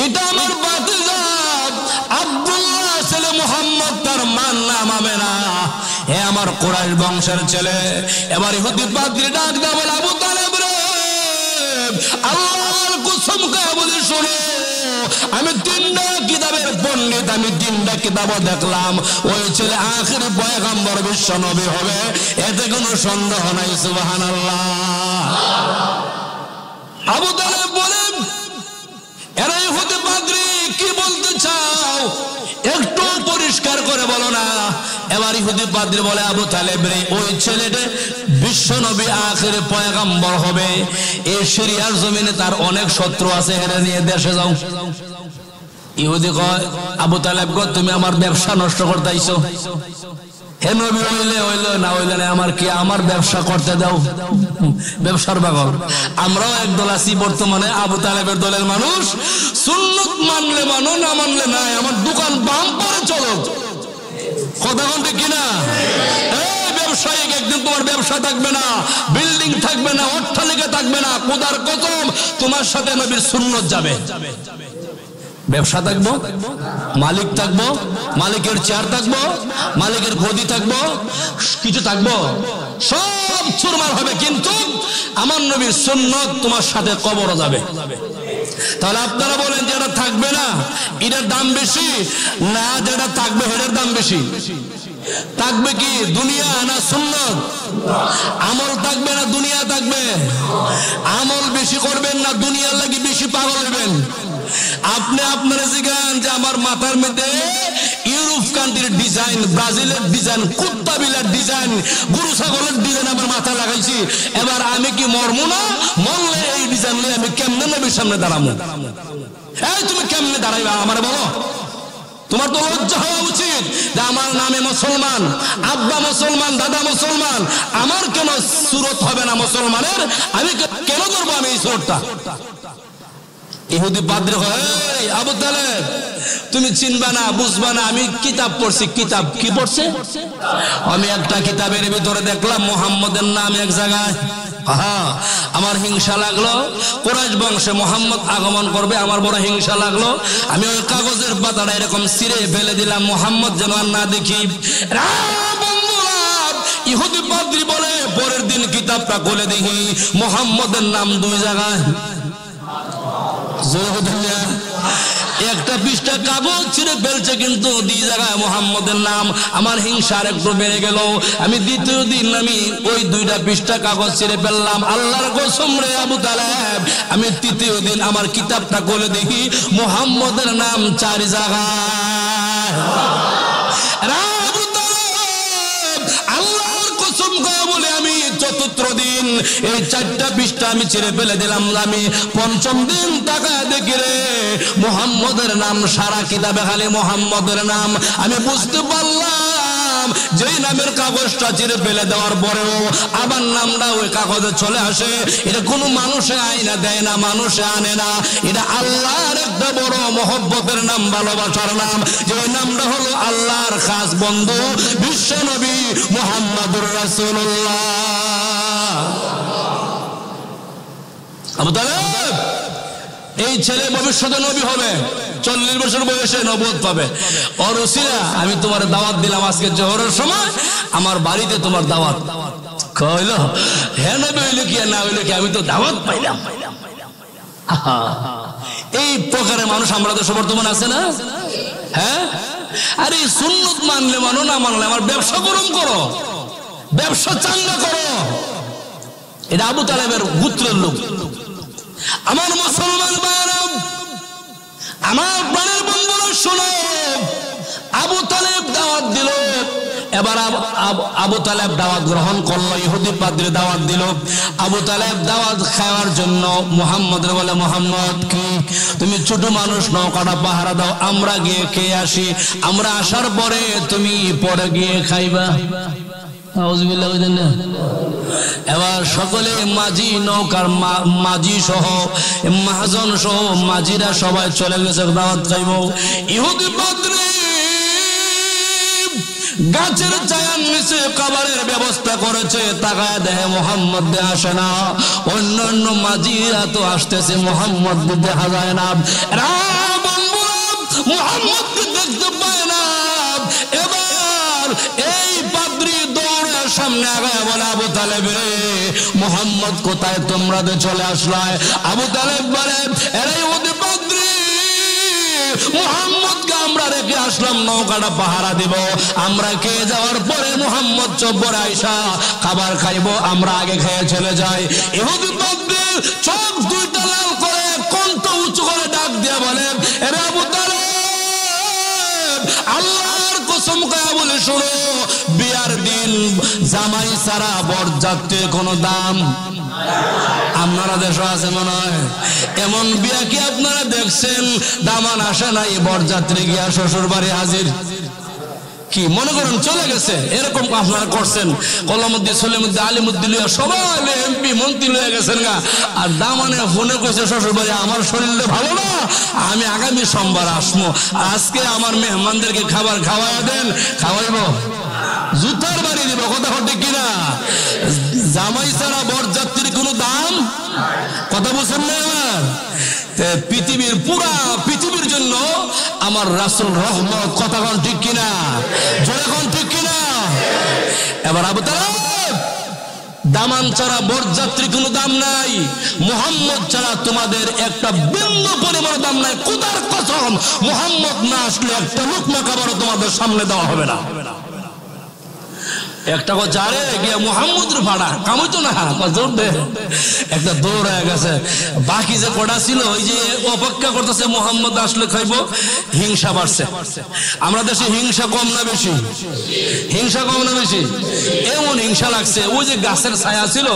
এটা আমার ভাতিজা আব্দুল্লাহ ছেলে মুহাম্মদ, তার মান নাম আমেনা। হে আমার কুরাইশ বংশের ছেলে। এবার ইহুদি পাদ্রী ডাক দেয়া বলে, আবু তালেব রে, আল্লাহর কসম করে বলি শোনো, আমি 3টা কিতাবের পণ্ডিত, আমি 3টা কিতাবও দেখলাম। ওই ছেলে আখিরি পয়গম্বর বিশ্ব নবী হবে, এতে কোনো সন্দেহ নাই। সুবহানাল্লাহ। আবু তালেব বলেন, এরা ইহুদি পাদ্রী কি বলতে চাও, একটু পরিষ্কার করে বলো না। এবার ইহুদি পাদ্রী বলে, আবু তালেব রে, ওই ছেলেটা বিশ্ব নবী আখিরি পয়গম্বর হবে, এই সিরিয়ার জমিনে তার অনেক শত্রু আছে, হেরে নিয়ে দেশে যাও। ইহুদি কয়, আবু তালেব গো, তুমি আমার ব্যবসা নষ্ট করতে আইছো। হে নবী, হইলে হইলো, না হইলে না, আমার কি, আমার ব্যবসা করতে দাও। ব্যবসার পাগল আমরাও একদল আছি বর্তমানে, আবু তালেবের দলের মানুষ। সুন্নত মানলে মানো, না মানলে নাই, আমার দোকান বাম পরে চলো। কথা বলতে কিনা? ব্যবসায়িক একদিন তোমার ব্যবসা থাকবে না, বিল্ডিং থাকবে না, অট্টালিকা থাকবে না, খোদার কসম তোমার সাথে নবীর সুন্নত যাবে। ব্যবসা থাকবো, মালিক থাকবো, মালিকের চেয়ার থাকবো, মালিকের গদি থাকবো, কিছু থাকবো, সব চুরমার হবে, কিন্তু আমার নবীর সুন্নত তোমার সাথে কবরও যাবে। তাহলে আপনারা বলেন যে এটা থাকবে না, এটার দাম বেশি না, যেটা থাকবে এটার দাম বেশি? থাকবে কি দুনিয়া না সুন্নত? আমল থাকবে না দুনিয়া থাকবে? আমল বেশি করবেন না দুনিয়ার লাগি বেশি পাগল হবেন? আপনি আপনারা জিজ্ঞান যে আমার মাথার মধ্যে ইউরোপ কান্ট্রির ডিজাইন, ব্রাজিলের ডিজাইন, কুত্তা বিলার ডিজাইন, গরু ছাগলের ডিজাইন আমার মাথা লাগাইছি, এবার আমি কি মরমু না? মরলে এই ডিজাইন নিয়ে আমি কেমনে নবীর সামনে দাঁড়াবো? এই তুমি কেমনে দাঁড়াইবা আমার বলো? তোমার তো লজ্জা হওয়া উচিত যে আমার নামে মুসলমান, আব্বা মুসলমান, দাদা মুসলমান, আমার কেন সুরত হবে না মুসলমানের? আমি কেন ধরবো আমি এই সুরতটা? ইহুদি পাদ্রী কয়, আবু তালেব তুমি চিনবা না, বুঝবা না, আমি কিতাব পড়ছি। কিতাব কি পড়ছে? আমি একটা কিতাবের ভিতরে দেখলাম মুহাম্মদের নাম এক জায়গায়। আমার হিংসা লাগলো, কুরাইশ বংশে মুহাম্মদ আগমন করবে, আমার বড় হিংসা লাগলো। আমি ওই কাগজের পাতাটা এরকম ছিঁড়ে ফেলে দিলাম, মুহাম্মদ যেন আর না দেখি। ইহুদি পাদ্রী বলে, পরের দিন কিতাবটা খুলে দেখি মুহাম্মদের নাম 2 জায়গায়। একটা পৃষ্ঠা কাগজ ছিঁড়ে ফেলছে, কিন্তু 2 জায়গায় মুহাম্মদের নাম। আমার হিংসা আর একটু বেড়ে গেল। আমি দ্বিতীয় দিন আমি ওই 2টা পৃষ্ঠা কাগজ ছিঁড়ে ফেললাম। আল্লাহর কসম রে আবু তালেব, আমি তৃতীয় দিন আমার কিতাবটা খুলে দেখি মুহাম্মদের নাম 4 জায়গায়। আল্লাহর কসম করে বলে আমি চতুর্থ দিন এই 4টা পৃষ্ঠা আমি ছেড়ে ফেলে দিলাম। আমি পঞ্চম দিন তাকায় দেখি রে মুহাম্মদের নাম, সারা কিতাবে খালি মুহাম্মদের নাম। আমি বুঝতে পারলাম যেই নামের কাগজটা ছিঁড়ে ফেলে দেওয়ার পরেও আমার নামটা ওই কাগজে চলে আসে। এটা কোনো মানুষে আইনা দেয় না, মানুষে আনে না, এটা আল্লাহর একটা বড় মহব্বতের নাম, ভালোবাসার নাম। যে নামটা হলো আল্লাহর খাস বন্ধু বিশ্ব নবী মুহাম্মদুর রাসূলুল্লাহ। আবু তালেব, এই ছেলে ভবিষ্যতে নবী হবে, 40 বছর বয়সে নবুয়ত পাবে। ওর ওসিলা আমি তোমার দাওয়াত দিলাম আজকে জোহরের সময়, আমার বাড়িতে তোমার দাওয়াত। কইল, হ্যাঁ নবী হইলো কি না হইলো কি, আমি তো দাওয়াত পাইলাম। এই প্রকারের মানুষ আমরা দেশে বর্তমান আছে না? হ্যাঁ, আরে সুন্নত মানলে মানো, না মানলে আমার ব্যবসা গরম করো, ব্যবসা চাঙ্গা করো। এটা আবু তালেবের গোত্রের লোক। আমার মুসলমান ভাইরা, আমার প্রাণের বন্ধুরা শোনো, আবু তালেব দাওয়াত দিল। এবার আবু তালেব দাওয়াত গ্রহণ করলো, ইহুদি পাদ্রী দাওয়াত দিল। আবু তালেব দাওয়াত খাওয়ার জন্য মুহাম্মদের বলে, মুহাম্মদ কি তুমি ছোট মানুষ, নৌকাটা পাহারা দাও, আমরা গিয়ে খেয়ে আসি, আমরা আসার পরে তুমি পরে গিয়ে খাইবা। এবার সকলে মাঝি, নৌকার মাঝি সহ, মহাজন সহ মাঝিরা সবাই চলে গেছে দাওয়াত খাইব। ইহুদি পাদ্রী গাছের ছায়ার নিচে খাবারের ব্যবস্থা করেছে। তাকায় দেখে মুহাম্মদ আসে না, অন্যান্য মাঝিরা তো আসতেছে, মুহাম্মদ দেখা যায় না। মুহাম্মদকে দেখতে পায় না। এবার এই পাদ্রী দৌড়ে সামনে আগায় বলে, আবু তালেব রে, মুহাম্মদ কোথায়, তোমরা তো চলে আসলায়। আবু তালেব বলে, এরে ওদের পাদ্রী, মুহাম্মদকে আমরা রেখে আসলাম, নৌকাটা পাহারা দিব, আমরা খেয়ে যাওয়ার পরে মুহাম্মদ চব্বর আইসা খাবার খাইবো, আমরা আগে খেয়ে চলে যাই। ইহুদি পাদ্রী চোখ দুইটা লাল করে কণ্ঠ উঁচু করে ডাক দিয়ে বলে, এরে আবু তালেব, আল্লাহর কসম করে বলে শোনো, বিয়ার দিন জামাই ছাড়া বরযাত্রীর কোনো দাম। আপনারা দেশে আছে মনে হয়, এমন বিয়া কি আপনারা দেখছেন? দামান আসে নাই, বরযাত্রী গিয়া শ্বশুর বাড়ি হাজির। কি মনে করেন চলে গেছে? এরকম আপনারা করছেন, কলামুদ্দিন সলিমুদ্দিন আলিমুদ্দিন সবাই এমপি মন্ত্রী লয়ে গেছেন গা, আর দামানে ফোনে কইছে শ্বশুর বাড়ি, আমার শরীরে ভালো না, আমি আগামী সোমবার আসবো, আজকে আমার মেহমানদেরকে খাবার খাওয়াই দেন। খাওয়াইব, জুতার বাড়ি দিব, কথা হতে কিনা? জামাই ছাড়া বরযাত্রীর কোনো দাম, কথা বলছেন না? পৃথিবীর পুরা পৃথিবীর জন্য আমার রাসূল রহমত, কথা কোন ঠিক কিনা? জোরে কোন ঠিক কিনা? এবার আবু তালেব, দামান ছাড়া বরযাত্রী কোনো দাম নাই, মুহাম্মদ ছাড়া তোমাদের একটা বিন্দু পরিমাণ দাম নাই। খোদার কসম, মুহাম্মদ না আসলে একটা লুকমা খাবারও তোমাদের সামনে দেওয়া হবে না। একটা কথা আরে গিয়া মুহাম্মদের ভাড়া কামই তো না, জোর দে, একটা দৌড় হয়ে গেছে। বাকি যে কটা ছিল ওই যে অপেক্ষা করতেছে মুহাম্মদ আসলে খাইব, হিংসা বাড়ছে। আমরা দেশে হিংসা কম না বেশি? হিংসা কম না বেশি? এমন হিংসা লাগছে, ওই যে গাছের ছায়া ছিল,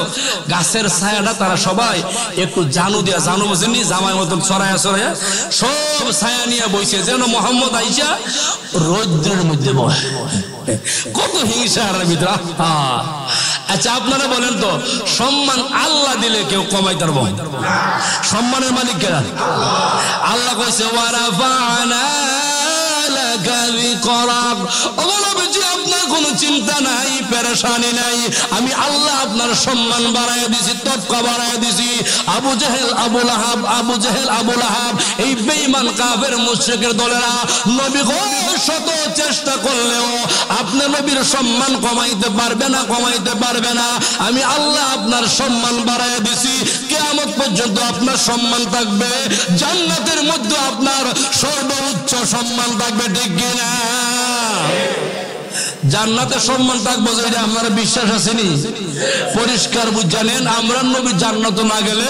গাছের ছায়াটা তারা সবাই একটু জানু দিয়া, জানু বোঝেননি, জামাই মতন ছড়াইয়া ছড়াইয়া সব ছায়া নিয়ে বইছে, যেন মুহাম্মদ আইসা রৌদ্রের মধ্যে বয়। কত হিংসা ভিতরে। আচ্ছা আপনারা বলেন তো, সম্মান আল্লাহ দিলে কেউ কমাইতে পারবো? সম্মানের মালিক কে? আল্লাহ কইছে, ওয়ারাফা'না লাকা যিকরাক, আপনার কোনো চিন্তা নাই, পেরেশানি নাই, আমি আল্লাহ আপনার সম্মান বাড়ায় দিছি, তবকা বাড়ায় দিছি। আবু জেহেল, আবু লাহাব, আবু জেহেল, আবু লাহাব, এই বেঈমান কাফের মুশরিকের দলেরা নবী শত চেষ্টা করলেও আপনি নবীর সম্মান কমাইতে পারবে না, কমাইতে পারবে না। আমি আল্লাহ আপনার সম্মান বাড়ায় দিছি, কিয়ামত পর্যন্ত আপনার সম্মান থাকবে, জান্নাতের মধ্যে আপনার সর্বোচ্চ সম্মান থাকবে, ঠিক কিনা? জান্নাতের সম্মান থাকবো, এটা আপনারা বিশ্বাস আসেনি? পরিষ্কার জানেন, আমরা নবী জান্নাত না গেলে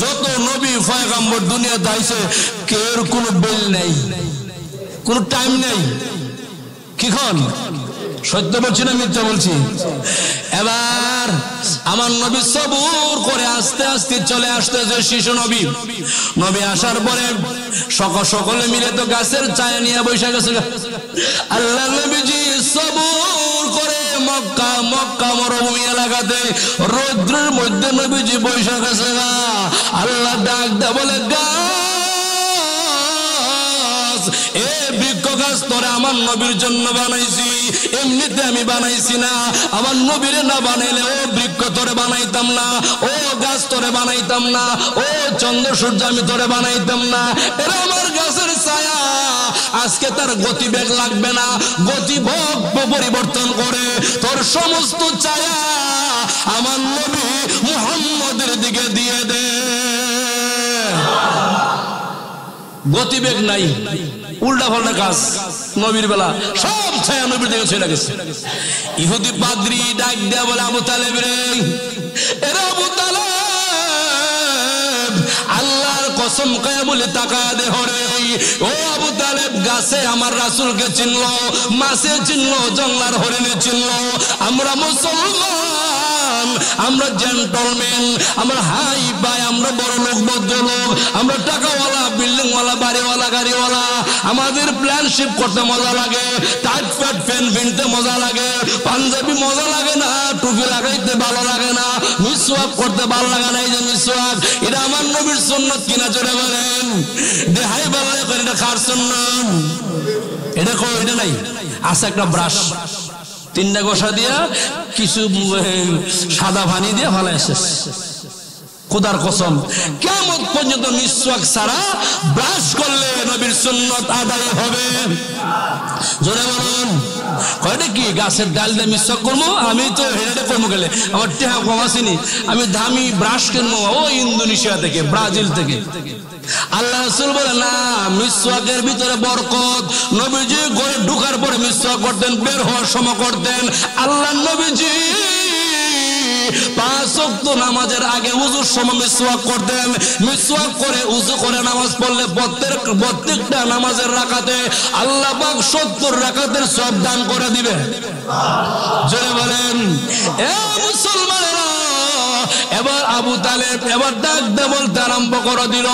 যত নবী পয়গম্বর দুনিয়াতে আইছে, কেউ কোনো বেল নেই, কোনো টাইম নেই। কি খন সত্য বলছি না মিথ্যা বলছি? এবার আমার নবী সবুর করে আস্তে আস্তে চলে আসতেছে শিশু নবী। নবী আসার পরে সকলে মিলে তো গাছের ছায়া নিয়ে বসে গেছে। আল্লাহ নবীজি সবুর করে মক্কা মরুভূমি এলাকাতে রৌদ্রের মধ্যে নবীজি বসে গেছে। আল্লাহ ডাক দে বলে, এ বৃক্ষ গাছ, তোরে আমার নবীর জন্য বানাইছি, এমনিতে আমি বানাইছি না। আমার নবীরে না বানাইলে ও বৃক্ষ তোরে বানাইতাম না, ও গাছ তোরে বানাইতাম না, ও চন্দ্র সূর্য আমি তোরে বানাইতাম না। এরা আমার গাছের ছায়া, আজকে তার গতিবেগ লাগবে না, গতিবেগ পরিবর্তন করে তোর সমস্ত ছায়া আমার নবী মুহাম্মদের দিকে দিয়ে দে। গতিবেগ নাই, উল্টা পাল্টা কাজ, নবীর বেলা সব ছায়া নবীর দিকে চলে গেছে। ইহুদি পাদ্রী ডাক দেয়া বলে, আবু তালেব রে, এরা আবু তালেব, আল্লাহর কসম খায়া বলে টাকা দে হরে, ও আবু তালেব, গাছে আমার রাসূলকে চিনলো, মাছে চিনলো, জঙ্গলার হরিণে চিনলো। আমরা মুসলমান, আমরা জেন্টলম্যান, আমরা হাই ভাই, আমরা বড় লোক, ভদ্রলোক, আমরা টাকাওয়ালা, বিল্ডিংওয়ালা, বাড়িওয়ালা, গাড়িওয়ালা। আমাদের প্ল্যানশিপ করতে মজা লাগে, টাইট প্যাট ফ্যান কিনতে মজা লাগে, পাঞ্জাবি মজা লাগে না, টুপি লাগাইতে ভালো লাগে না, মিসওয়াক করতে ভালো লাগে না। এই যে মিসওয়াক, এটা আমার নবীর সুন্নাত কিনা জোরে বলেন? দেহাই ভালো লাগে, এটা কার সুন্নাত? এটা কো, এটা নাই। আছে একটা ব্রাশ, তিনটা গোসা দিয়া কিছু সাদা পানি দিয়ে ভালো শেষ। খোদার কসম কিয়ামত পর্যন্ত মিসওয়াক ছাড়া ব্রাশ করলে নবীর সুন্নাত আদায় হবে। জোরে বলুন। কয়টা কি গাছের ডাল দিয়ে মিসওয়াক করবো? আমি তো হেডে করবো গেলে আমার টেহা কম আসেনি, আমি দামি ব্রাশ কিনবো ও ইন্দোনেশিয়া থেকে, ব্রাজিল থেকে। আল্লাহ রাসূল বলে না, মিসওয়াকের ভিতরে বরকত। নবীজি ঘরে ঢোকার পরে মিসওয়াক করতেন, বের হওয়ার সময় করতেন। আল্লাহ নবীজি 5 ওয়াক্ত নামাজের আগে ওযুর সময় মিসওয়াক করতেন। মিসওয়াক করে ওযু করে নামাজ পড়লে প্রত্যেকটা নামাজের রাকাতে আল্লাহ পাক 70 রাকাতের সওয়াব দান করে দিবে। জোরে বলেন। এ মুসলমানেরা, এবার আবু তালেব এবার ডাক দিয়ে বলতে আরম্ভ করে দিল,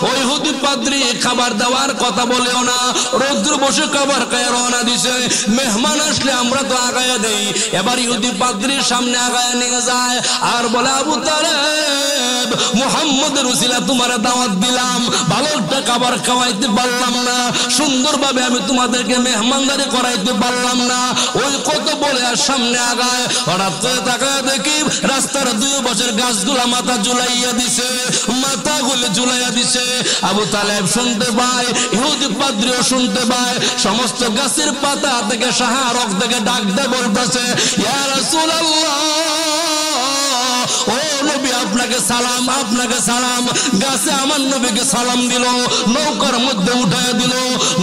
ওই ইহুদি পাদ্রী খাবার দেওয়ার কথা বলেও না, রৌদ্র বসে খাবার খায় রওনা দিছে। মেহমান আসলে আমরা তো আগায়া দেই, এবার ইহুদি পাদ্রীর সামনে আগায়া নিয়ে যায় আর বলে, আবু তালেব মুহাম্মদের উসিলা তোমার দাওয়াত দিলাম, ভালো একটা খাবার খাওয়াইতে পারলাম না, সুন্দরভাবে আমি তোমাদেরকে মেহমানদারি করাইতে পারলাম না। ওই কত বলে আর সামনে আগায়, হঠাৎ করে তাকায় দেখি রাস্তার 2 বছর গাছগুলা মাথা ঝুলাইয়া দিছে, মাথাগুলো ঝুলাইয়া দিছে। আবু তালেব শুনতে পায়, ইহুদি পাদ্রীও শুনতে পায়, সমস্ত গাছের পাতা থেকে শাহরগ থেকে ডাক দিয়ে বলতেছে, ইয়া রাসূলুল্লাহ, ও নবী আপনাকে সালাম, আপনাকে সালাম। গাছে আমার নবীকে সালাম দিল, নৌকার মধ্যে উঠাইয়া দিল।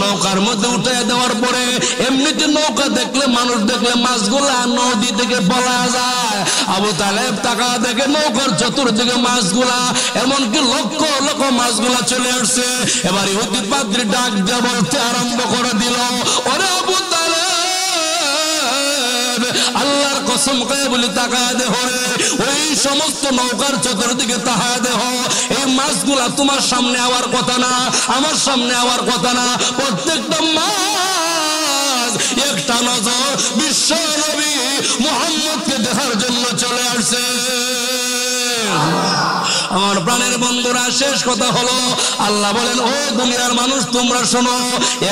নৌকার মধ্যে উঠাইয়া দেওয়ার পরে এমনিতে নৌকা দেখলে, মানুষ দেখলে মাছগুলা নদী থেকে পলা যায়। আবু তালেব তাকা দেখে নৌকার চতুর্দিকে মাছগুলা, এমনকি লক্ষ লক্ষ মাছগুলা চলে আসছে। এবার ইহুদি পাদ্রী ডাক দিয়ে বলতে আরম্ভ করে দিল, ওরে আবু তালেব, আল্লাহর কসম করে বলি তাকায় দেহ রে, ওই সমস্ত নৌকার চতুর্দিকে তাকায় দেহ, এই মাছগুলা তোমার সামনে আওয়ার কথা না, আমার সামনে আওয়ার কথা না। প্রত্যেকটা মাছ একটা নজর বিশ্ব নবী মুহাম্মদকে দেখার জন্য চলে আসছে। আমার প্রাণের বন্ধুরা, শেষ কথা হলো, আল্লাহ বলেন, ও দুনিয়ার মানুষ তোমরা শোনো,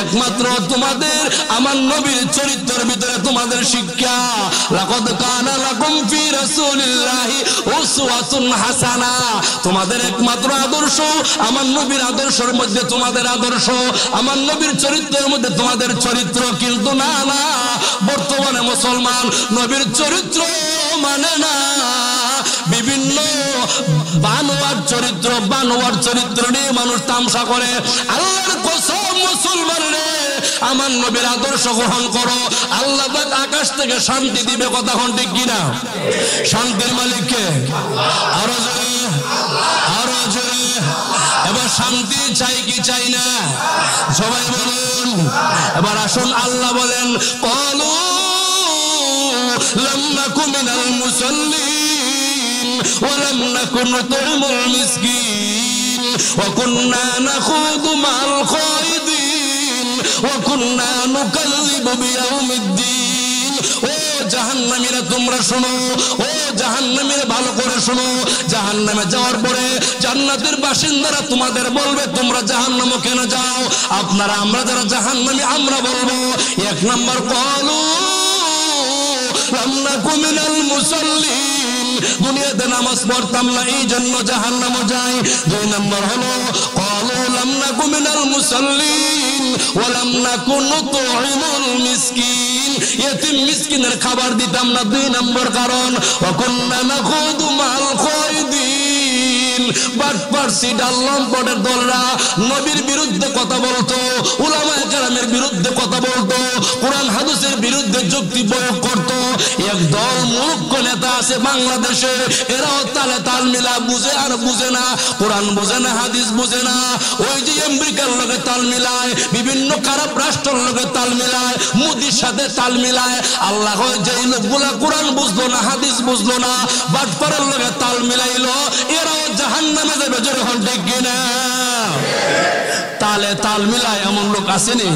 একমাত্র তোমাদের আমার নবীর চরিত্রের ভিতরে তোমাদের শিক্ষা। লাকাদ কানা লাকুম ফি রাসূলিল্লাহি উসওয়াতুন হাসানা, তোমাদের একমাত্র আদর্শ আমার নবীর আদর্শের মধ্যে তোমাদের আদর্শ, আমার নবীর চরিত্রের মধ্যে তোমাদের চরিত্র। কিন্তু না না, বর্তমানে মুসলমান নবীর চরিত্র মানে না, বিভিন্ন বানোয়ার চরিত্র নিয়ে মানুষ তামসা করে। আল্লাহর কসম মুসলমান রে, আমার নবীর আদর্শ গ্রহণ করো, আল্লাহ পাক আকাশ থেকে শান্তি দিবে। কথা কোন ঠিক কিনা? শান্তির মালিককে আরো জোরে, আরো জোরে। এবার শান্তি চাই কি চাই না? সবাই বলুন। এবার আসুন, আল্লাহ বলেন, ক্বালু লাম নাকু মিনাল মুসাল্লিন ওয়া লাম নাকু নুত'ইমুল মিসকিন ওয়া কুন্না নাখুদু মা'আল খায়িদিন ওয়া কুন্না নুকাল্লিবু বিয়াউমিদ্দিন। ও জাহান্নামীরা তোমরা শোনো, ও জাহান্নামীরা ভালো করে শোনো। জাহান্নামে যাওয়ার পরে জান্নাতের বাসিন্দারা তোমাদের বলবে, তোমরা জাহান্নামে কেন যাও? আপনারা আমরা যারা জাহান্নামী আমরা বলবো, 1 নম্বর ক্বালু লাম নাকু মিনাল মুসাল্লিন, দুনিয়াতে নামাজ পড়তাম না এই জন্য জাহান্নামে যাই। 2 নম্বর হলো ক্বালু লাম নাকু মিনাল মুসাল্লিন ওয়া লাম নাকু নুত'ইমুল মিসকিন, ইতিম মিসকিনের খাবার দিতাম না। 2 নম্বর কারণ ওয়া কুন্না নাখুদু মা'আল খায়িদিন, বাটপারসি ডাল্লম্পটের দলরা নবীর বিরুদ্ধে কথা বলতো, উলামায়ে কেরামের বিরুদ্ধে কথা বলতো, কোরআন হাদিসের বিরুদ্ধে যুক্তি প্রয়োগ করত। একদল মূর্খ নেতা আছে বাংলাদেশে, এরাও তালে তাল মিলা, বুঝে আর বুঝে না, কোরআন বুঝে না, হাদিস বুঝে না। ওই যে আমেরিকার লোকে তাল মিলায়, বিভিন্ন খারাপ রাষ্ট্রের লোকে তাল মিলায়, মোদির সাথে তাল মিলায়। আল্লাহ যেই লোকগুলা কোরআন বুঝলো না, হাদিস বুঝলো না, বাটপারের লোকে তাল মিলাইলো, এরাও জাহান্নামে যাবে। জোরে হল ঠিক কিনা? তালে তাল মিলায় এমন লোক আসেনি,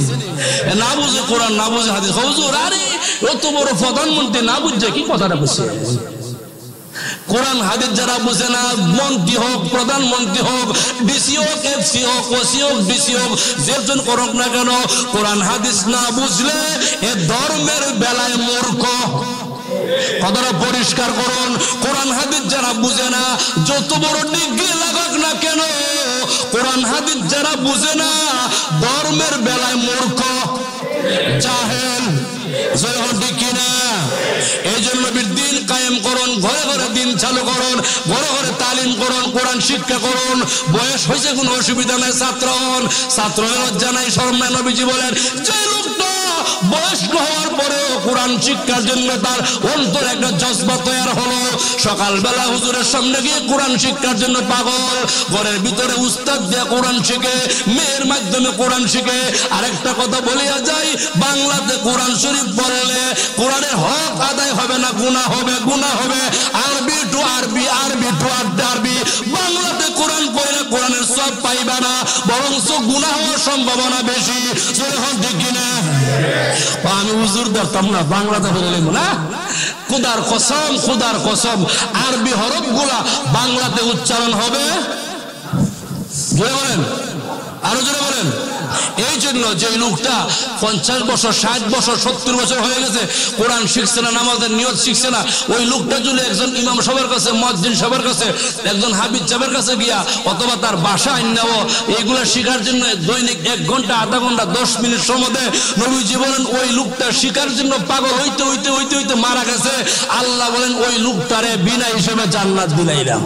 না বুঝে কোরআন, না বুঝে হাদিস। হুজুর, আরে অত বড় প্রধানমন্ত্রী না বুঝছে কি কথাটা বলছে? কোরআন হাদিস যারা বুঝে না, মন্ত্রী হোক, প্রধানমন্ত্রী হোক, ডিসি হোক, এফসি হোক, ওসি হোক, ডিসি হোক, যেজন করুক না কেন, কোরআন হাদিস না বুঝলে এ ধর্মের বেলায় মূর্খ। কথাটা পরিষ্কার করুন। কোরআন হাদিস যারা বুঝে না, যত বড় ডিগ্রি লাগাক না কেন, কোরআন হাদিস যারা বুঝে না, ধর্মের বেলায় মূর্খ, জাহেল। ঠিক কিনা? এই জন্য দিন কায়েম করুন, ঘরে ঘরে দিন চালু করুন, ঘরে ঘরে তালিম করুন, কোরআন শিক্ষা করুন। বয়স হয়েছে কোনো অসুবিধা নাই, ছাত্র হন, ছাত্র লজ্জা নাই, শরম নাই। নবীজি বলেন যে লোকটা বয়স্ক হওয়ার পরেও কোরআন শিক্ষার জন্য তার অন্তর একটা জজবা তৈরি হলো, সকালবেলা হুজুরের সামনে গিয়ে কোরআন শিক্ষার জন্য পাগল, ঘরের ভিতরে উস্তাদ দিয়ে কোরআন শিখে, মেয়ের মাধ্যমে কোরআন শিখে। আরেকটা কথা বলিয়া যাই, বাংলাতে কোরআন শরীফ পড়লে কোরআনের হক আদায় হবে না, গুনাহ হবে, গুনাহ হবে। আরবি টু আরবি, আরবি টু আরবি, বাংলাতে কোরআন পড়লে কোরআনের সব পাইবা না, বরং গুনাহ হওয়ার সম্ভাবনা বেশি। ঠিক কিনা? আমি হুজুর ধরতাম না, বাংলাতে বললাম না, খুদার কসম, খুদার কসম, আরবি হরফ গুলা বাংলাতে উচ্চারণ হবে। জোরে বলেন, আরো জোরে বলেন। এই জন্য যে লোকটা 50 বছর, 60 বছর, 70 বছর হয়ে গেছে, কোরআন শিখছে না, নামাজের নিয়ত শিখছে না, ওই লোকটা যদি একজন ইমাম সাহেবের কাছে, মুয়াজ্জিন সাহেবের কাছে, একজন হাফিজ সাহেবের কাছে গিয়া, অথবা তার বাসা আইনাও এইগুলা শিখার জন্য দৈনিক 1 ঘন্টা, আধা ঘন্টা, 10 মিনিট সময় দেয়, নবীজি বলেন ওই লোকটা শিখার জন্য পাগল হইতে হইতে হইতে হইতে মারা গেছে। আল্লাহ বলেন ওই লোকটারে বিনা হিসেবে জান্নাত দিলাইলাম।